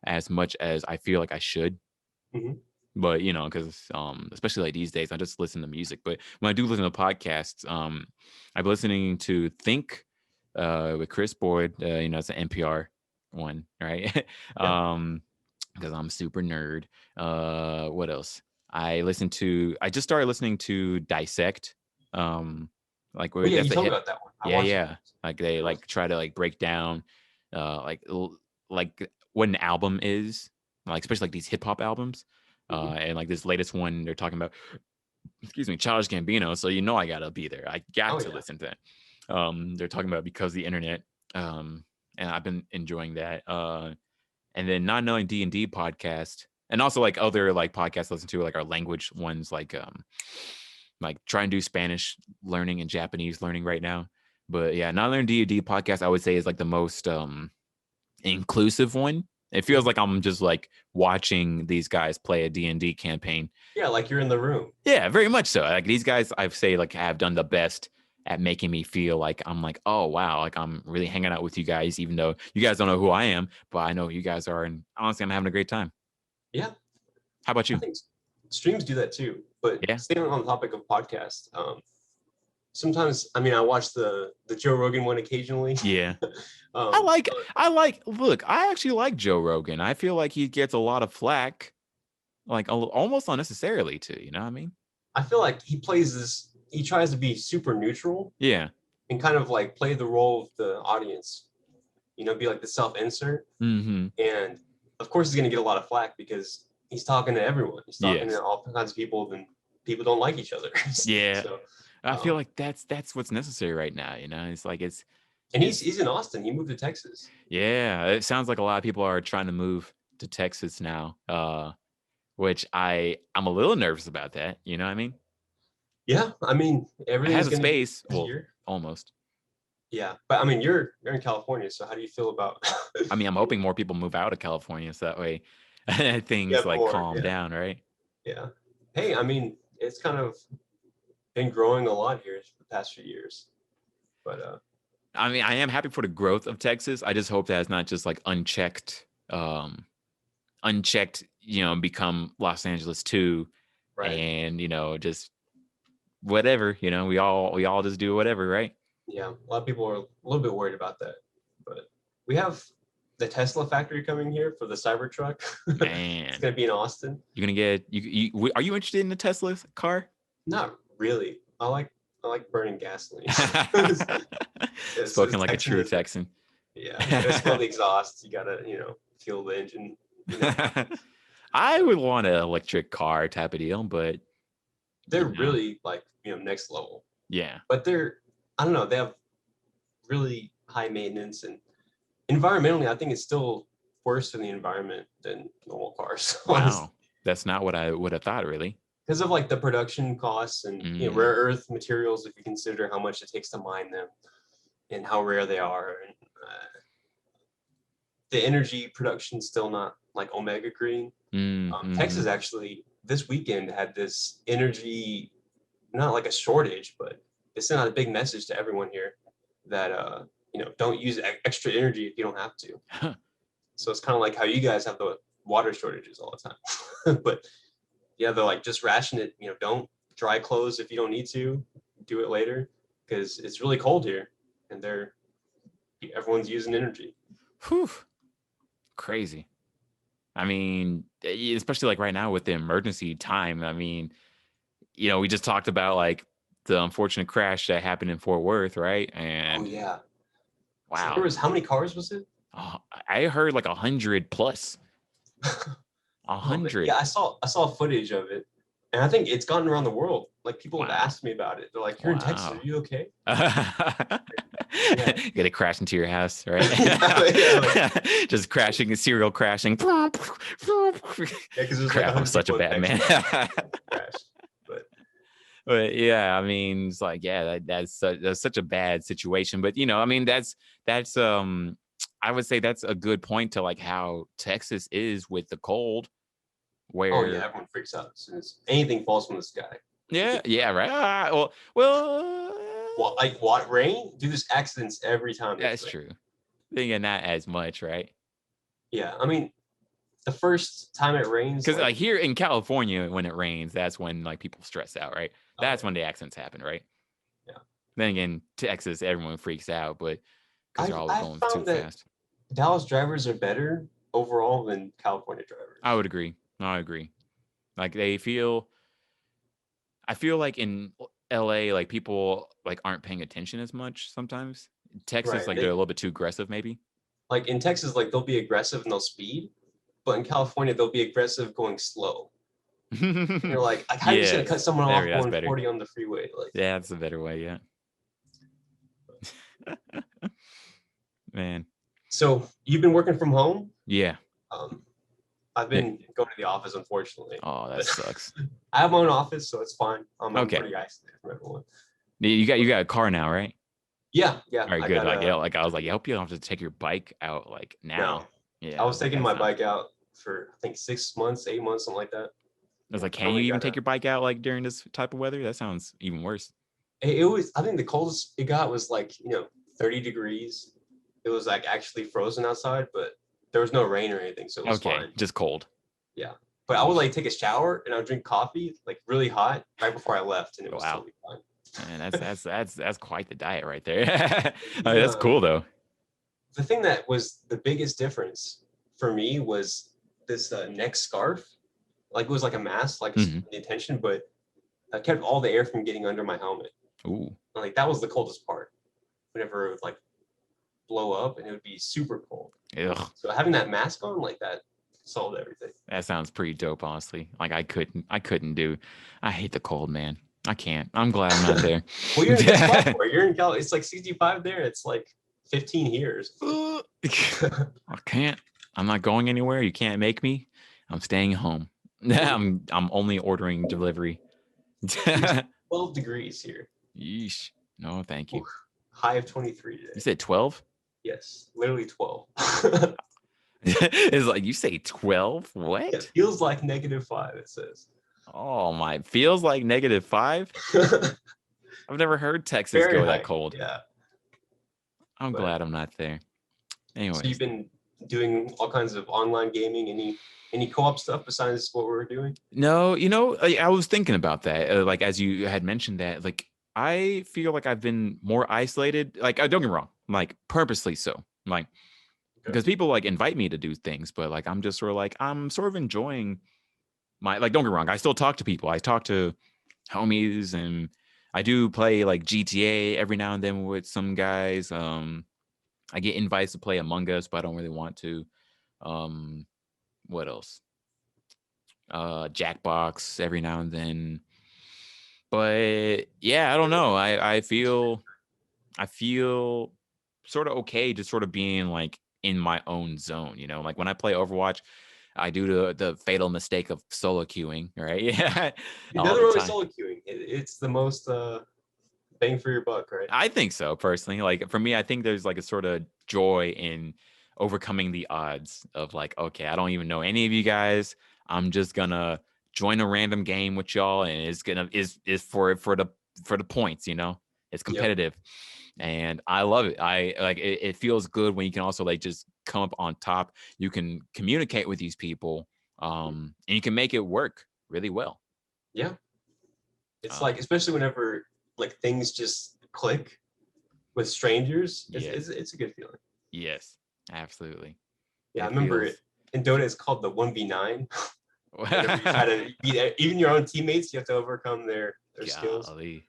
as much as I feel like I should. But because especially like these days, I just listen to music. But when I do listen to podcasts, I'm listening to Think with Chris Boyd. It's an NPR one, right? Because I'm super nerd. What else? I just started listening to Dissect. Like where you told me about that one. Yeah. Like they like try to like break down like what an album is, like especially like these hip hop albums. And like this latest one, they're talking about, excuse me, Childish Gambino. So I gotta be there. I got to listen to that. They're talking about Because of the Internet. And I've been enjoying that. And then Not Knowing D&D podcast, and also like other like podcasts I listen to, like our language ones, like try and do Spanish learning and Japanese learning right now. But yeah, Not Knowing D&D podcast, I would say, is like the most inclusive one. It feels like I'm just like watching these guys play a D&D campaign. Yeah, like you're in the room. Yeah, very much so. Like these guys, I've say like have done the best at making me feel like I'm like, oh wow, like I'm really hanging out with you guys, even though you guys don't know who I am, but I know who you guys are, and honestly, I'm having a great time. Yeah. How about I you? think streams do that too. But Yeah. staying on the topic of podcasts, sometimes I mean I watch the Joe Rogan one occasionally. Yeah. um, Look, I actually like Joe Rogan. I feel like he gets a lot of flack, like almost unnecessarily too, you know what I mean? I feel like he tries to be super neutral Yeah. and kind of like play the role of the audience, be like the self-insert. Mm-hmm. And of course he's gonna get a lot of flack because he's talking to everyone. He's talking Yes. to all kinds of people, and people don't like each other. Yeah. So I feel like that's what's necessary right now, you know? It's like and he's in Austin. He moved to Texas. yeah, it sounds like a lot of people are trying to move to Texas now. Which I'm a little nervous about that, you know what I mean? Yeah, I mean It everything's has a gonna get space, well, easier. almost. Yeah, but I mean you're in California, so how do you feel about I mean, I'm hoping more people move out of California so that way yeah, things like more, calm down, right? yeah. Hey, I mean it's kind of been growing a lot here the past few years. But I mean, I am happy for the growth of Texas. I just hope that it's not just like unchecked, become Los Angeles too, right. and just whatever. We all just do whatever, right? Yeah, a lot of people are a little bit worried about that. But we have the Tesla factory coming here for the Cybertruck. Man, it's gonna be in Austin. you're gonna get are you interested in the Tesla car? Not really. I like burning gasoline. Spoken like a true Texan. Yeah, you gotta smell the exhaust. You gotta, feel the engine. I would want an electric car type of deal, but they're really like, next level. Yeah. But I don't know, they have really high maintenance, and environmentally, I think it's still worse for the environment than normal cars. Wow. That's not what I would have thought, really. Because of like the production costs and rare earth materials, if you consider how much it takes to mine them and how rare they are, and the energy production still not like omega green. Texas actually this weekend had this energy, not like a shortage, but it sent out a big message to everyone here that don't use extra energy if you don't have to. Huh. So it's kind of like how you guys have the water shortages all the time. But yeah, they're like, just ration it, don't dry clothes if you don't need to, do it later, because it's really cold here and everyone's using energy. Whew. Crazy. I mean, especially like right now with the emergency time. I mean, we just talked about like the unfortunate crash that happened in Fort Worth, right? And yeah. wow. So how many cars was it? I heard like 100 plus. 100. Yeah, I saw footage of it, and I think it's gotten around the world. Like people have asked me about it. They're like, "You're in Texas, are you okay?" Yeah. Get it crash into your house, right? Just crashing, serial crashing. Yeah, crap, I'm such a bad man. But yeah, I mean, it's like, yeah, that's such a bad situation. But I mean, that's I would say that's a good point to like how Texas is with the cold. Where everyone freaks out as soon as anything falls from the sky. Yeah, right. Well, like what rain? Dude, there's accidents every time. That's true. Thinking not as much, right? Yeah, I mean, the first time it rains, because like here in California, when it rains, that's when like people stress out, right? That's when the accidents happen, right? Yeah. Then again, Texas, everyone freaks out, but because they're always going too fast. Dallas drivers are better overall than California drivers. I would agree. Like I feel like in LA, like people like aren't paying attention as much sometimes. Texas, like they're a little bit too aggressive, maybe. Like in Texas, like they'll be aggressive and they'll speed, but in California, they'll be aggressive going slow. You're like, how are you just gonna cut someone off going 40 on the freeway? Like, yeah, that's a better way, yeah. Man. So you've been working from home? Yeah. I've been going to the office, unfortunately. Oh, that sucks. I have my own office, so it's fine. I'm okay. pretty isolated from everyone. You got a car now, right? Yeah. All right, good. I was like, I hope you don't have to take your bike out like now. I Yeah, I was was like, taking that my sounds. bike out for I think 6 months, 8 months, something like that. I was like, I can you finally even got take your bike out like during this type of weather? That sounds even worse. it was, I think the coldest it got was like, 30 degrees. It was like actually frozen outside, but there was no rain or anything, so it was Okay, fine. just cold. Yeah. But I would Yeesh. like take a shower and I would drink coffee like really hot right before I left, and it was Wow. totally fine. Man, that's quite the diet right there. The That's cool though. the thing that was the biggest difference for me was this neck scarf. Like it was like a mask, like Hmm. the attention, but I kept all the air from getting under my helmet. Ooh. And, like that was the coldest part. Whenever it would like blow up and it would be super cold. Ugh. So having that mask on like that solved everything. That sounds pretty dope, honestly. Like I couldn't do. I hate the cold, man. I can't. I'm glad I'm not there. Well, you're in a good spot for it. You're in Cal. It's like 65 there. It's like 15 here. I can't. I'm not going anywhere. You can't make me. I'm staying home. I'm only ordering delivery. 12 degrees here. Yeesh. No, thank you. Ooh, high of 23 You today. said 12? Yes, literally 12. It's like you say 12? What? It feels like -5, it says. Oh my, feels like -5? I've never heard Texas go that Fahrenheit, cold. yeah. I'm But glad I'm not there. so you've Anyways, been doing all kinds of online gaming, any co-op stuff besides what we're doing? no, I was thinking about that. Like as you had mentioned that, like I feel like I've been more isolated. Like don't get me wrong, like purposely so. Like Okay. because people like invite me to do things, but like I'm just sort of like I'm sort of enjoying my like. Don't get me wrong, I still talk to people. I talk to homies, and I do play like GTA every now and then with some guys. I get invites to play Among Us, but I don't really want to. Um, what else? Jackbox every now and then. But yeah, I don't know. I feel sort of okay just sort of being like in my own zone, Like when I play Overwatch, I do the fatal mistake of solo queuing, right? Yeah. You're All nothing the wrong with time. solo queuing. It's the most bang for your buck, right? I think so personally. Like for me, I think there's like a sort of joy in overcoming the odds of like, okay, I don't even know any of you guys. I'm just gonna join a random game with y'all, and it's gonna is for the points. It's Yep. competitive, and I love it. I like it feels good when you can also like just come up on top. You can communicate with these people, and you can make it work really well. Yeah. It's like, Um, especially whenever like things just click with strangers, it's yeah, it's, it's a good feeling. yes, absolutely. Yeah, I It remember it feels. in Dota. It's called the 1v9. Whenever you try to beat even your own teammates, you have to overcome their skills. Golly.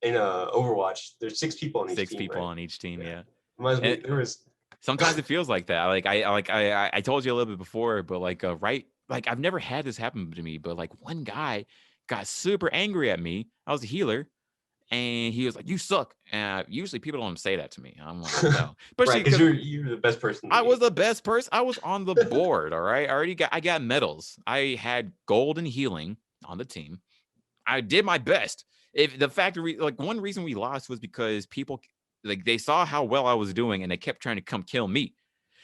In Overwatch, there's 6 people on each 6 team, people right? on each team, Yeah. yeah. Reminds me, And there was sometimes it feels like that. I told you a little bit before, but like right, like I've never had this happen to me, but like one guy got super angry at me. I was a healer, and he was like, "You suck." And usually people don't say that to me. I'm like, no, right, especially because because you're the best person in I the was game. the best person. I was on the board. All right, I got medals. I had gold and healing on the team. I did my best. If the fact like one reason we lost was because people like they saw how well I was doing and they kept trying to come kill me.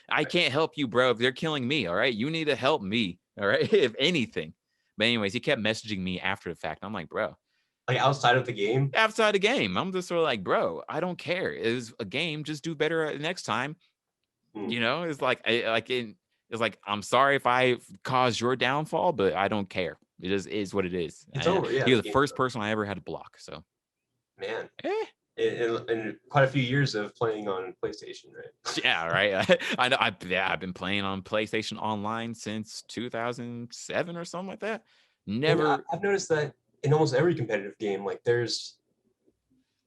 I Right. can't help you, bro. If they're killing me, all right, you need to help me, all right, if anything. But anyways, he kept messaging me after the fact. I'm like, bro, Like outside of the game. outside the game, I'm just sort of like, bro, I don't care. It's a game. Just do better next time. Hmm. It's like it's like I'm sorry if I caused your downfall, but I don't care. It is what it is. It's over. Yeah, He the was the game's first over. person I ever had to block. So Man, eh, in quite a few years of playing on PlayStation, right? yeah, right. I know. I've been playing on PlayStation Online since 2007 or something like that. And Never. I've noticed that in almost every competitive game, like there's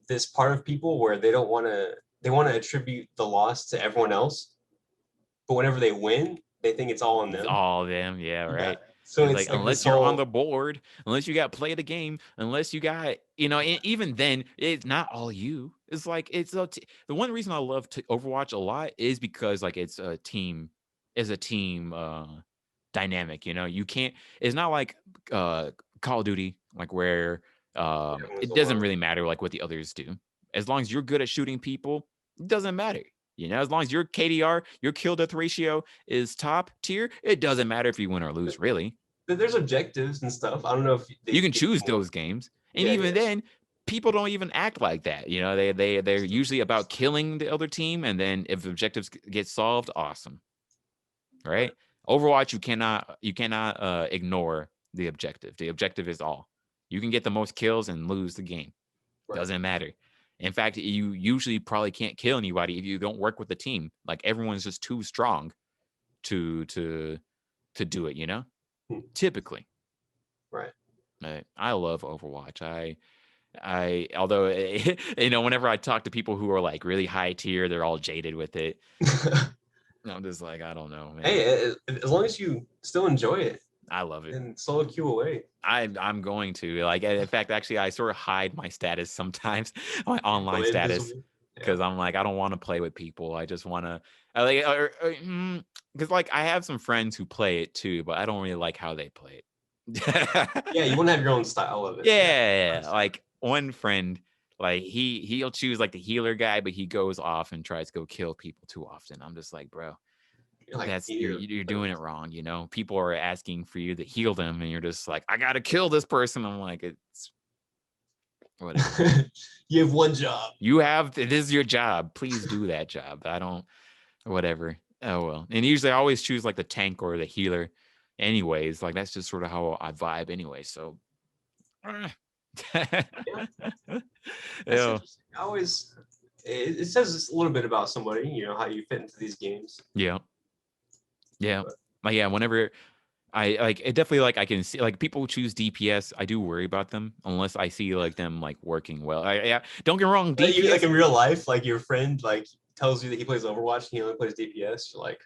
this part of people where they want to attribute the loss to everyone else, but whenever they win, they think it's all on It's them. all of them, yeah, Yeah. right. So It's like it's like this unless you're on the whole board, unless you got play the game, unless you got, and even then, it's not all you. It's like the one reason I love Overwatch a lot is because like is a team dynamic. You can't. It's not like uh Call of Duty, like where everyone's it doesn't alone. really matter like what the others do. As long as you're good at shooting people, it doesn't matter. You know, as long as your KDR, your kill death ratio is top tier, it doesn't matter if you win or lose, really. There's objectives and stuff. I don't know if they You can give you choose more. those games. And Yeah, even yeah, then, people don't even act like that. You know, they're usually about killing the other team, and then if objectives get solved, awesome. right, Right? Overwatch, you cannot ignore the objective. The objective is all. You can get the most kills and lose the game. right. Doesn't matter. In fact, you usually probably can't kill anybody if you don't work with the team. Like everyone's just too strong to do it, you know? Hmm. Typically. Right. I love Overwatch. Although you know, whenever I talk to people who are like really high tier, they're all jaded with it. I'm just like, I don't know, man. Hey, as long as you still enjoy it, I love it. and solo queue away. I'm going to like. In fact, actually, I sort of hide my status sometimes, my online Go status, invisible. because Yeah. I'm like, I don't want to play with people. I just want to, like, because like I have some friends who play it too, but I don't really like how they play it. Yeah, you want to have your own style of it. Yeah, like one friend, like he'll choose like the healer guy, but he goes off and tries to go kill people too often. I'm just like, bro, You're like, that's you you're doing it wrong. You know, people are asking for you to heal them, and you're just like, I gotta kill this person. I'm like, it's whatever. you have one job. You have this is your job. Please do that job. I don't whatever. Oh well. And usually I always choose like the tank or the healer. Anyways, like that's just sort of how I vibe anyway. So Yeah, that's yeah. interesting. I always, it says a little bit about somebody, you know, how you fit into these games. Yeah. Yeah. But Like yeah, whenever I like it definitely like I can see like people who choose DPS, I do worry about them unless I see like them like working well. Yeah, don't get me wrong, you, like DPS. in real life, like your friend like tells you that he plays Overwatch and he only plays DPS. You're like,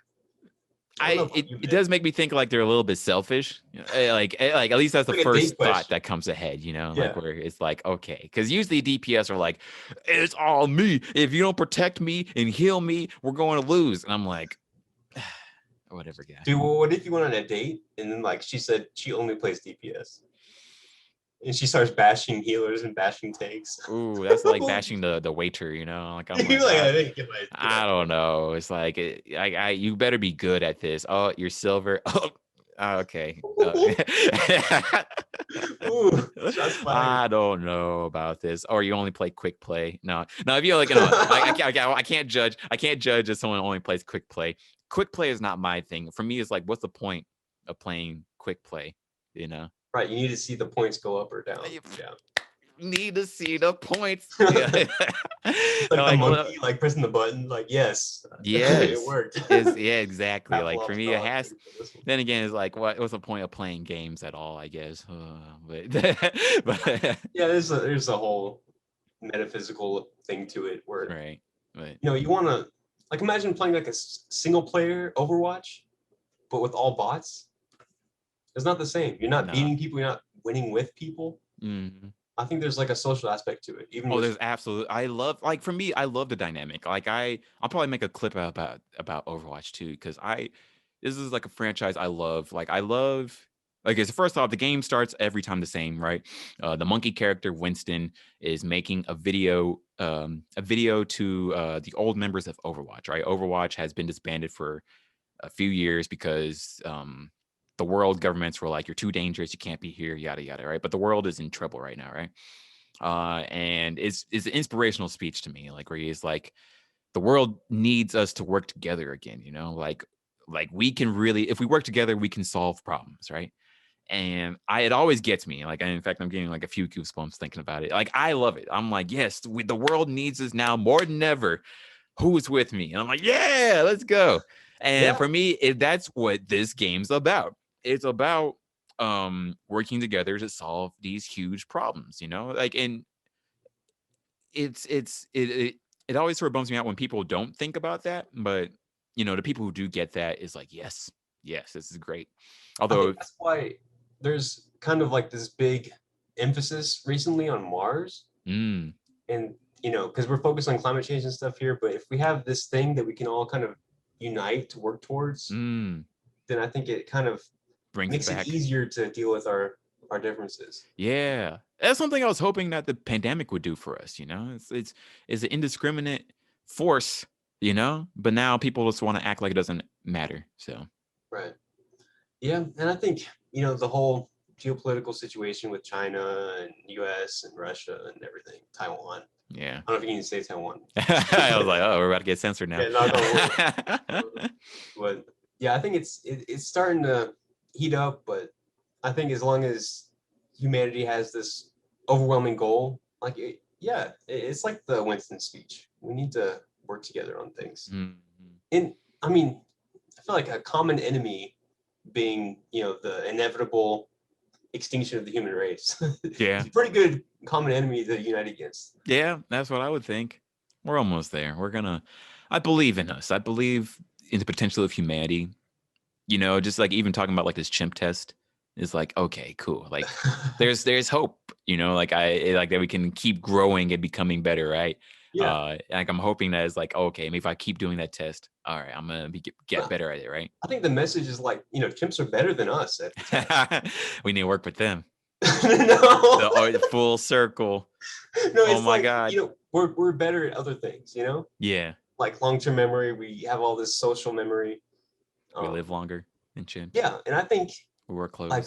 I don't know about you, It man. does make me think like they're a little bit selfish. Like at least that's the Like a date first thought question. that comes ahead, you know, like Yeah. where it's like, okay, because usually DPS are like, it's all me. If you don't protect me and heal me, we're going to lose. And I'm like, whatever, guy. Dude, well, what if you went on a date and then like she said she only plays DPS? And she starts bashing healers and bashing tanks. Ooh, that's like bashing the waiter, you know. Like I'm You're like, like, I didn't get I my don't point. know. It's like you better be good at this. Oh, you're silver. Oh, okay. Ooh, shots fired. I don't know about this. Or you only play quick play. No. If you like, you know, I can't judge. I can't judge if someone only plays quick play. Quick play is not my thing. For me, it's like, what's the point of playing quick play? You know. Right, you need to see the points go up or down. You Yeah. need to see the points. Yeah. It's like the Like, monkey, like pressing the button, like yes, it yes. worked. Yeah, exactly. Like for Pavlov's me, it dog has. thing for this one. Then again, it's like, what's the point of playing games at all? I guess. But, but Yeah, there's a whole metaphysical thing to it where right. But you know you want to like imagine playing like a single player Overwatch, but with all bots. It's not the same. You're not no. beating people. You're not winning with people. Mhm. I think there's like a social aspect to it. Even Oh, with there's absolute. I love like for me, I love the dynamic. Like I'll probably make a clip about Overwatch too because this is like a franchise I love. Like I love. Like, it's first off, the game starts every time the same, right? The monkey character Winston is making a video to the old members of Overwatch, right? Overwatch has been disbanded for a few years because the world governments were like, you're too dangerous, you can't be here, yada yada, right? But the world is in trouble right now, right? And it's an inspirational speech to me, like where he's like, the world needs us to work together again, you know, like we can really, if we work together, we can solve problems, right? And it always gets me. Like, in fact, I'm getting like a few goosebumps thinking about it. Like, I love it. I'm like, yes, the world needs us now more than ever. Who's with me? And I'm like, yeah, let's go. And yeah, for me, that's what this game's about. It's about working together to solve these huge problems, you know? Like, and it always sort of bums me out when people don't think about that. But you know, the people who do get that is like, yes, this is great. I Although, think that's why there's kind of like this big emphasis recently on Mars, mm, and you know, because we're focused on climate change and stuff here. But if we have this thing that we can all kind of unite to work towards, then I think it kind of brings it makes it back. easier to deal with our differences. Yeah, that's something I was hoping that the pandemic would do for us. You know, it's an indiscriminate force you know, but now people just want to act like it doesn't matter. So Right. Yeah, and I think the whole geopolitical situation with China and U.S. and Russia and everything, Taiwan. yeah. I don't know if you can say Taiwan. I was like, oh, we're about to get censored now. Yeah, knock on wood. But yeah, I think it's starting to heat up. But I think as long as humanity has this overwhelming goal, like it's like the Winston speech. We need to work together on things. Mhm. And I mean, I feel like a common enemy being, the inevitable extinction of the human race. Yeah. It's a pretty good common enemy to unite against. Yeah, that's what I would think. We're almost there. I believe in us. I believe in the potential of humanity. You know, just like even talking about like this chimp test is like, okay, cool. Like there's hope, you know, like like that we can keep growing and becoming better, right? Yeah. Like I'm hoping that is like, okay, maybe if I keep doing that test, all right, I'm gonna get better at it, right? I think the message is like, chimps are better than us at the test. We need to work with them. No. The full circle. No, Oh it's my like, God. we're better at other things, Yeah. like long-term memory. We have all this social memory. We live longer than chimps. Yeah, and I think We wear clothes. like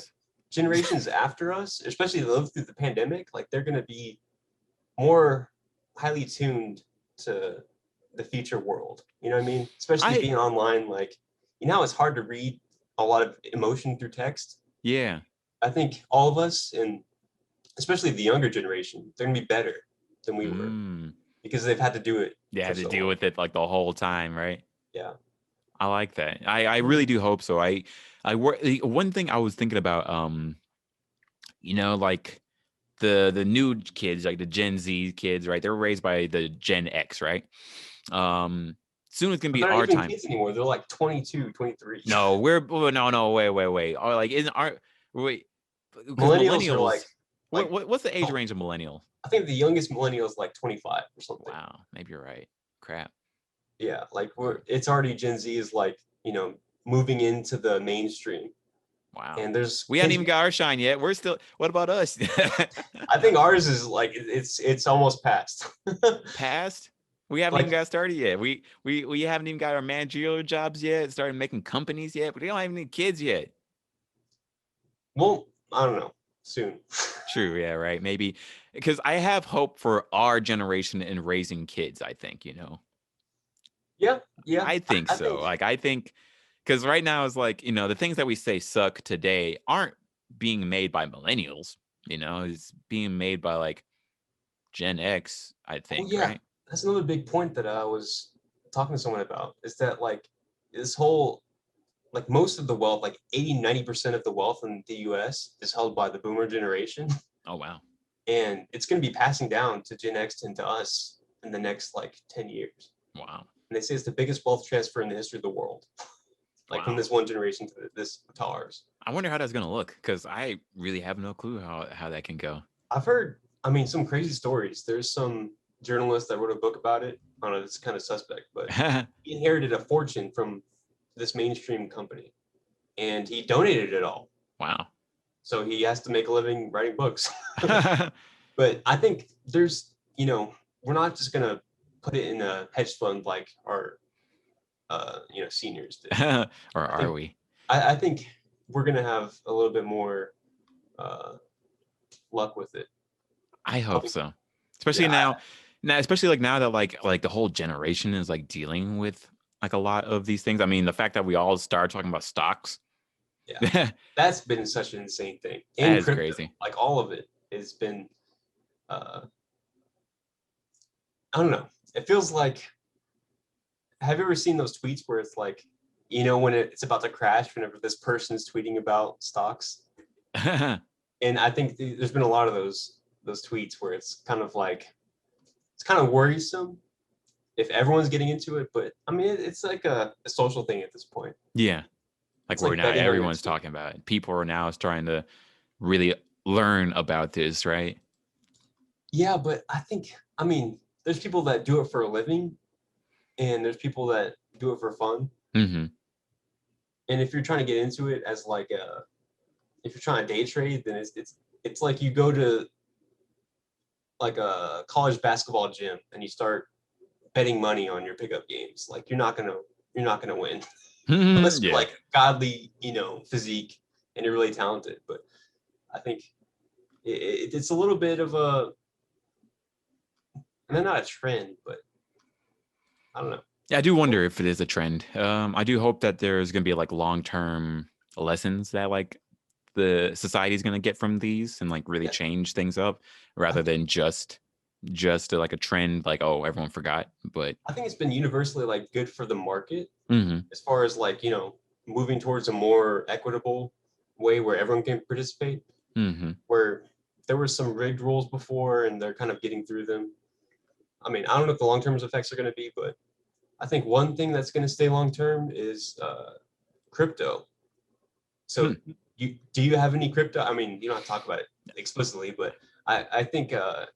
generations after us, especially that live through the pandemic, like they're going to be more highly tuned to the future world. You know what I mean? Especially being online, like, it's hard to read a lot of emotion through text. Yeah. I think all of us, and especially the younger generation, they're going to be better than we were because they've had to do it. They had to deal with it like the whole time, right? Yeah. I like that. I really do hope so. One thing I was thinking about, like the new kids, like the Gen Z kids, right? They're raised by the Gen X, right? Soon it's gonna be They're our not even time. kids anymore. They're like 22, 23. No, no, wait. Oh, like isn't our wait? Millennials are like what's the age range of millennials? I think the youngest millennial is like 25 or something. Wow, maybe you're right. Crap. Yeah, like it's already Gen Z is like, moving into the mainstream. Wow. And we haven't even got our shine yet. We're still, what about us? I think ours is like it's almost past. Past? We haven't even got started yet. We haven't even got our managerial jobs yet, started making companies yet, but we don't have any kids yet. Well, I don't know. Soon. True, yeah, right. Maybe because I have hope for our generation in raising kids, I think, Yeah. I think so. I think because right now is like, the things that we say suck today aren't being made by millennials, it's being made by like Gen X, I think, right? That's another big point that I was talking to someone about is that like this whole, like most of the wealth, like 80-90% of the wealth in the US is held by the boomer generation. Oh, wow. And it's going to be passing down to Gen X and to us in the next like 10 years. Wow. And they say it's the biggest wealth transfer in the history of the world. Like from this one generation to this to ours. I wonder how that's going to look because I really have no clue how that can go. I've heard, some crazy stories. There's some journalist that wrote a book about it. I don't know, it's kind of suspect, but he inherited a fortune from this mainstream company and he donated it all. Wow. So he has to make a living writing books. But I think there's, we're not just going to put it in a hedge fund like our, seniors did. Or are we? I think we're going to have a little bit more luck with it. I hope so. Especially now, especially like now that like the whole generation is like dealing with like a lot of these things. I mean, the fact that we all started talking about stocks. Yeah, that's been such an insane thing. And that is crazy. Like all of it has been, I don't know. It feels like, have you ever seen those tweets where it's like, when it's about to crash, whenever this person is tweeting about stocks? And I think there's been a lot of those tweets where it's kind of like, it's kind of worrisome if everyone's getting into it. But I mean, it's like a social thing at this point. Yeah. Like where now everyone's talking about it. People are now trying to really learn about this, right? Yeah, but I think, there's people that do it for a living and there's people that do it for fun. Mm-hmm. And if you're trying to get into it as like if you're trying to day trade, then it's like you go to like a college basketball gym and you start betting money on your pickup games. Like you're not gonna win unless you're like godly, physique and you're really talented. But I think it's a little bit of a, and not a trend, but I don't know. Yeah, I do wonder if it is a trend. I do hope that there's gonna be like long-term lessons that like the society is gonna get from these and like really change things up rather than just like a trend, like, oh, everyone forgot. But I think it's been universally like good for the market mm-hmm. as far as like, moving towards a more equitable way where everyone can participate. Mm-hmm. Where there were some rigged rules before and they're kind of getting through them. I mean, I don't know what the long-term effects are going to be, but I think one thing that's going to stay long-term is crypto. So do you have any crypto? I mean, you don't have to talk about it explicitly, but I think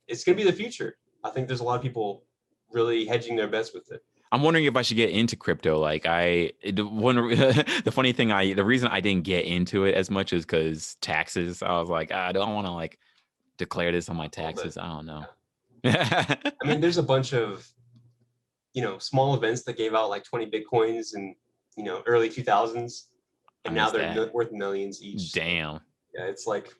it's going to be the future. I think there's a lot of people really hedging their bets with it. I'm wondering if I should get into crypto. Like the funny thing, the reason I didn't get into it as much is because taxes. I was like, I don't want to like declare this on my taxes. I don't know. I mean, there's a bunch of, small events that gave out like 20 Bitcoins in, early 2000s. And now they're worth millions each. Damn. Yeah, it's like,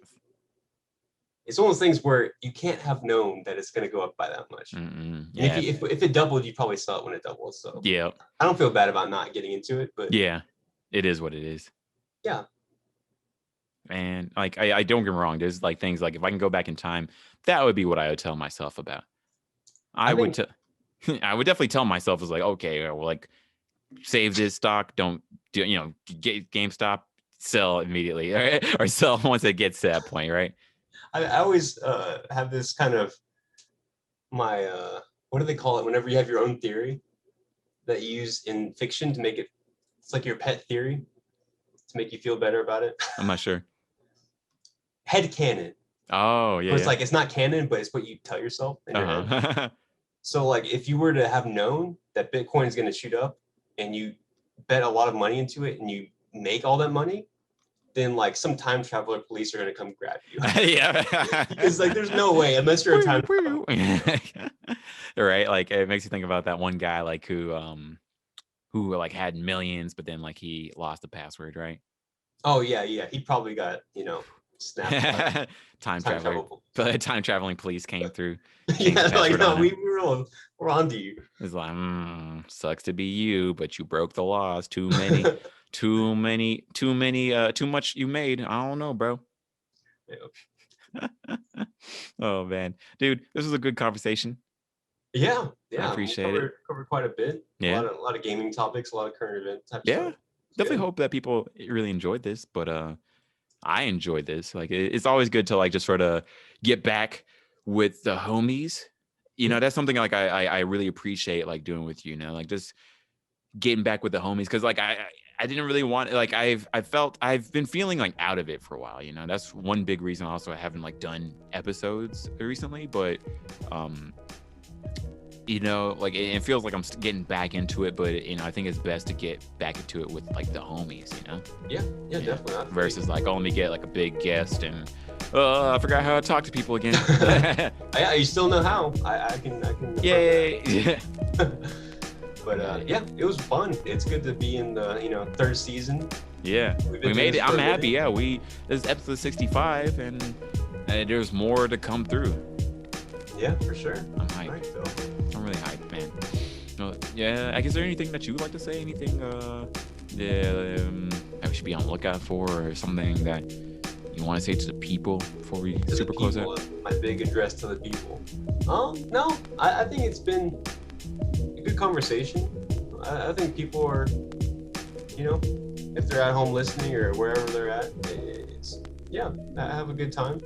it's one of those things where you can't have known that it's going to go up by that much. Yeah. If it doubled, you'd probably sell it when it doubled. So yeah, I don't feel bad about not getting into it, but yeah, it is what it is. Yeah. And like, I don't get me wrong. There's like things like if I can go back in time, that would be what I would tell myself about. I would definitely tell myself is like, okay, well, like save this stock. Don't do, get GameStop, sell immediately or sell once it gets to that point. Right. I always have this kind of my what do they call it whenever you have your own theory that you use in fiction to make it, it's like your pet theory to make you feel better about it. I'm not sure. Headcanon. Oh yeah. It's like it's not canon, but it's what you tell yourself in your head. So like if you were to have known that Bitcoin is going to shoot up and you bet a lot of money into it and you make all that money, then like some time traveler police are going to come grab you. Yeah. Because like there's no way unless you're a time traveler. Right. Like it makes you think about that one guy like who like had millions, but then like he lost the password, right? Oh yeah. He probably got, snapped. Time traveling police came through. Yeah, like no, we're on to you. It's like, sucks to be you, but you broke the laws. Too much you made. I don't know, bro. Yeah. Oh man, dude, this was a good conversation. Yeah, I appreciate it. Covered quite a bit. Yeah, a lot of gaming topics, a lot of current event type stuff. Stuff. Definitely hope that people really enjoyed this, but I enjoyed this. Like it's always good to like just sort of get back with the homies. That's something like I really appreciate like doing with you. Like just getting back with the homies because like I didn't really want like I've been feeling like out of it for a while. That's one big reason. Also, I haven't like done episodes recently, but like it feels like I'm getting back into it, but I think it's best to get back into it with like the homies, Yeah, definitely. Versus like, oh, let me get like a big guest and I forgot how to talk to people again. Yeah, you still know how. I can. Yeah. But yeah, it was fun. It's good to be in the third season. Yeah, we made it. I'm happy. Yeah, this is episode 65, and there's more to come through. Yeah, for sure. I'm hyped. Right, Phil. I'm really hyped, man. Yeah, I guess is there anything that you would like to say? Anything that we should be on the lookout for, or something that you want to say to the people before we super close out? My big address to the people. No, I think it's been a good conversation. I think people are, if they're at home listening or wherever they're at, have a good time.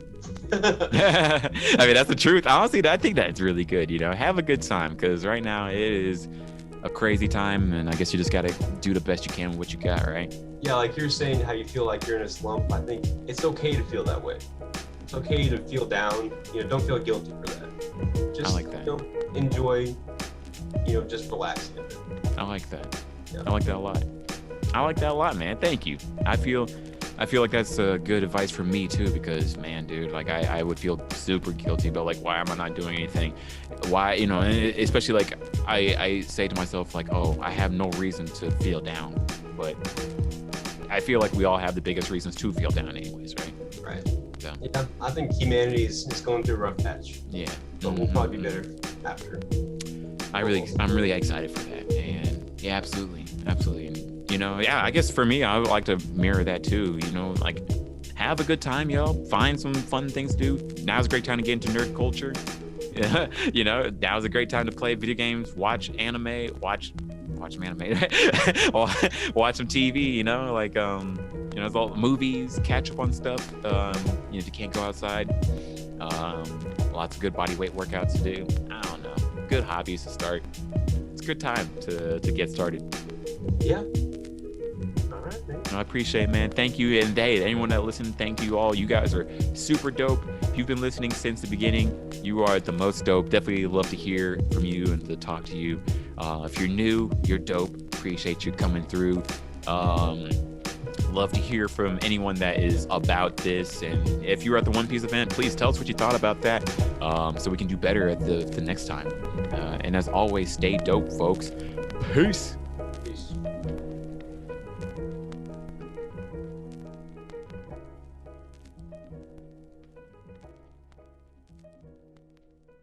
I mean, that's the truth. Honestly, I think that's really good. Have a good time, because right now it is a crazy time, and I guess you just got to do the best you can with what you got, right? Yeah, like you're saying how you feel like you're in a slump. I think it's okay to feel that way. It's okay to feel down. Don't feel guilty for that. Just, I like that. Enjoy, just relaxing. I like that. Yeah. I like that a lot. Man. Thank you. I feel I feel like that's good advice for me too, because man, dude, like I would feel super guilty about like, why am I not doing anything? Why, you know, and especially like I say to myself like, oh, I have no reason to feel down, but I feel like we all have the biggest reasons to feel down anyways, right? Right. So. Yeah, I think humanity is going through a rough patch. Yeah. But we'll probably be better after. I'm really excited for that, and yeah, absolutely. And, you know, yeah, I guess for me, I would like to mirror that too. You know, like have a good time, yo. Find some fun things to do. Now's a great time to get into nerd culture. You know, now's a great time to play video games, watch anime, watch some anime, watch some TV. You know, like you know, all movies, catch up on stuff. You know, if you can't go outside, lots of good body weight workouts to do. I don't know, good hobbies to start. It's a good time to get started. Yeah. All right, man. I appreciate it, man. Thank you. And hey, anyone that listened, thank you all. You guys are super dope. If you've been listening since the beginning, you are the most dope. Definitely love to hear from you and to talk to you. If you're new, you're dope. Appreciate you coming through. Love to hear from anyone that is about this. And if you were at the One Piece event, please tell us what you thought about that, so we can do better at the next time. And as always, stay dope, folks. Peace.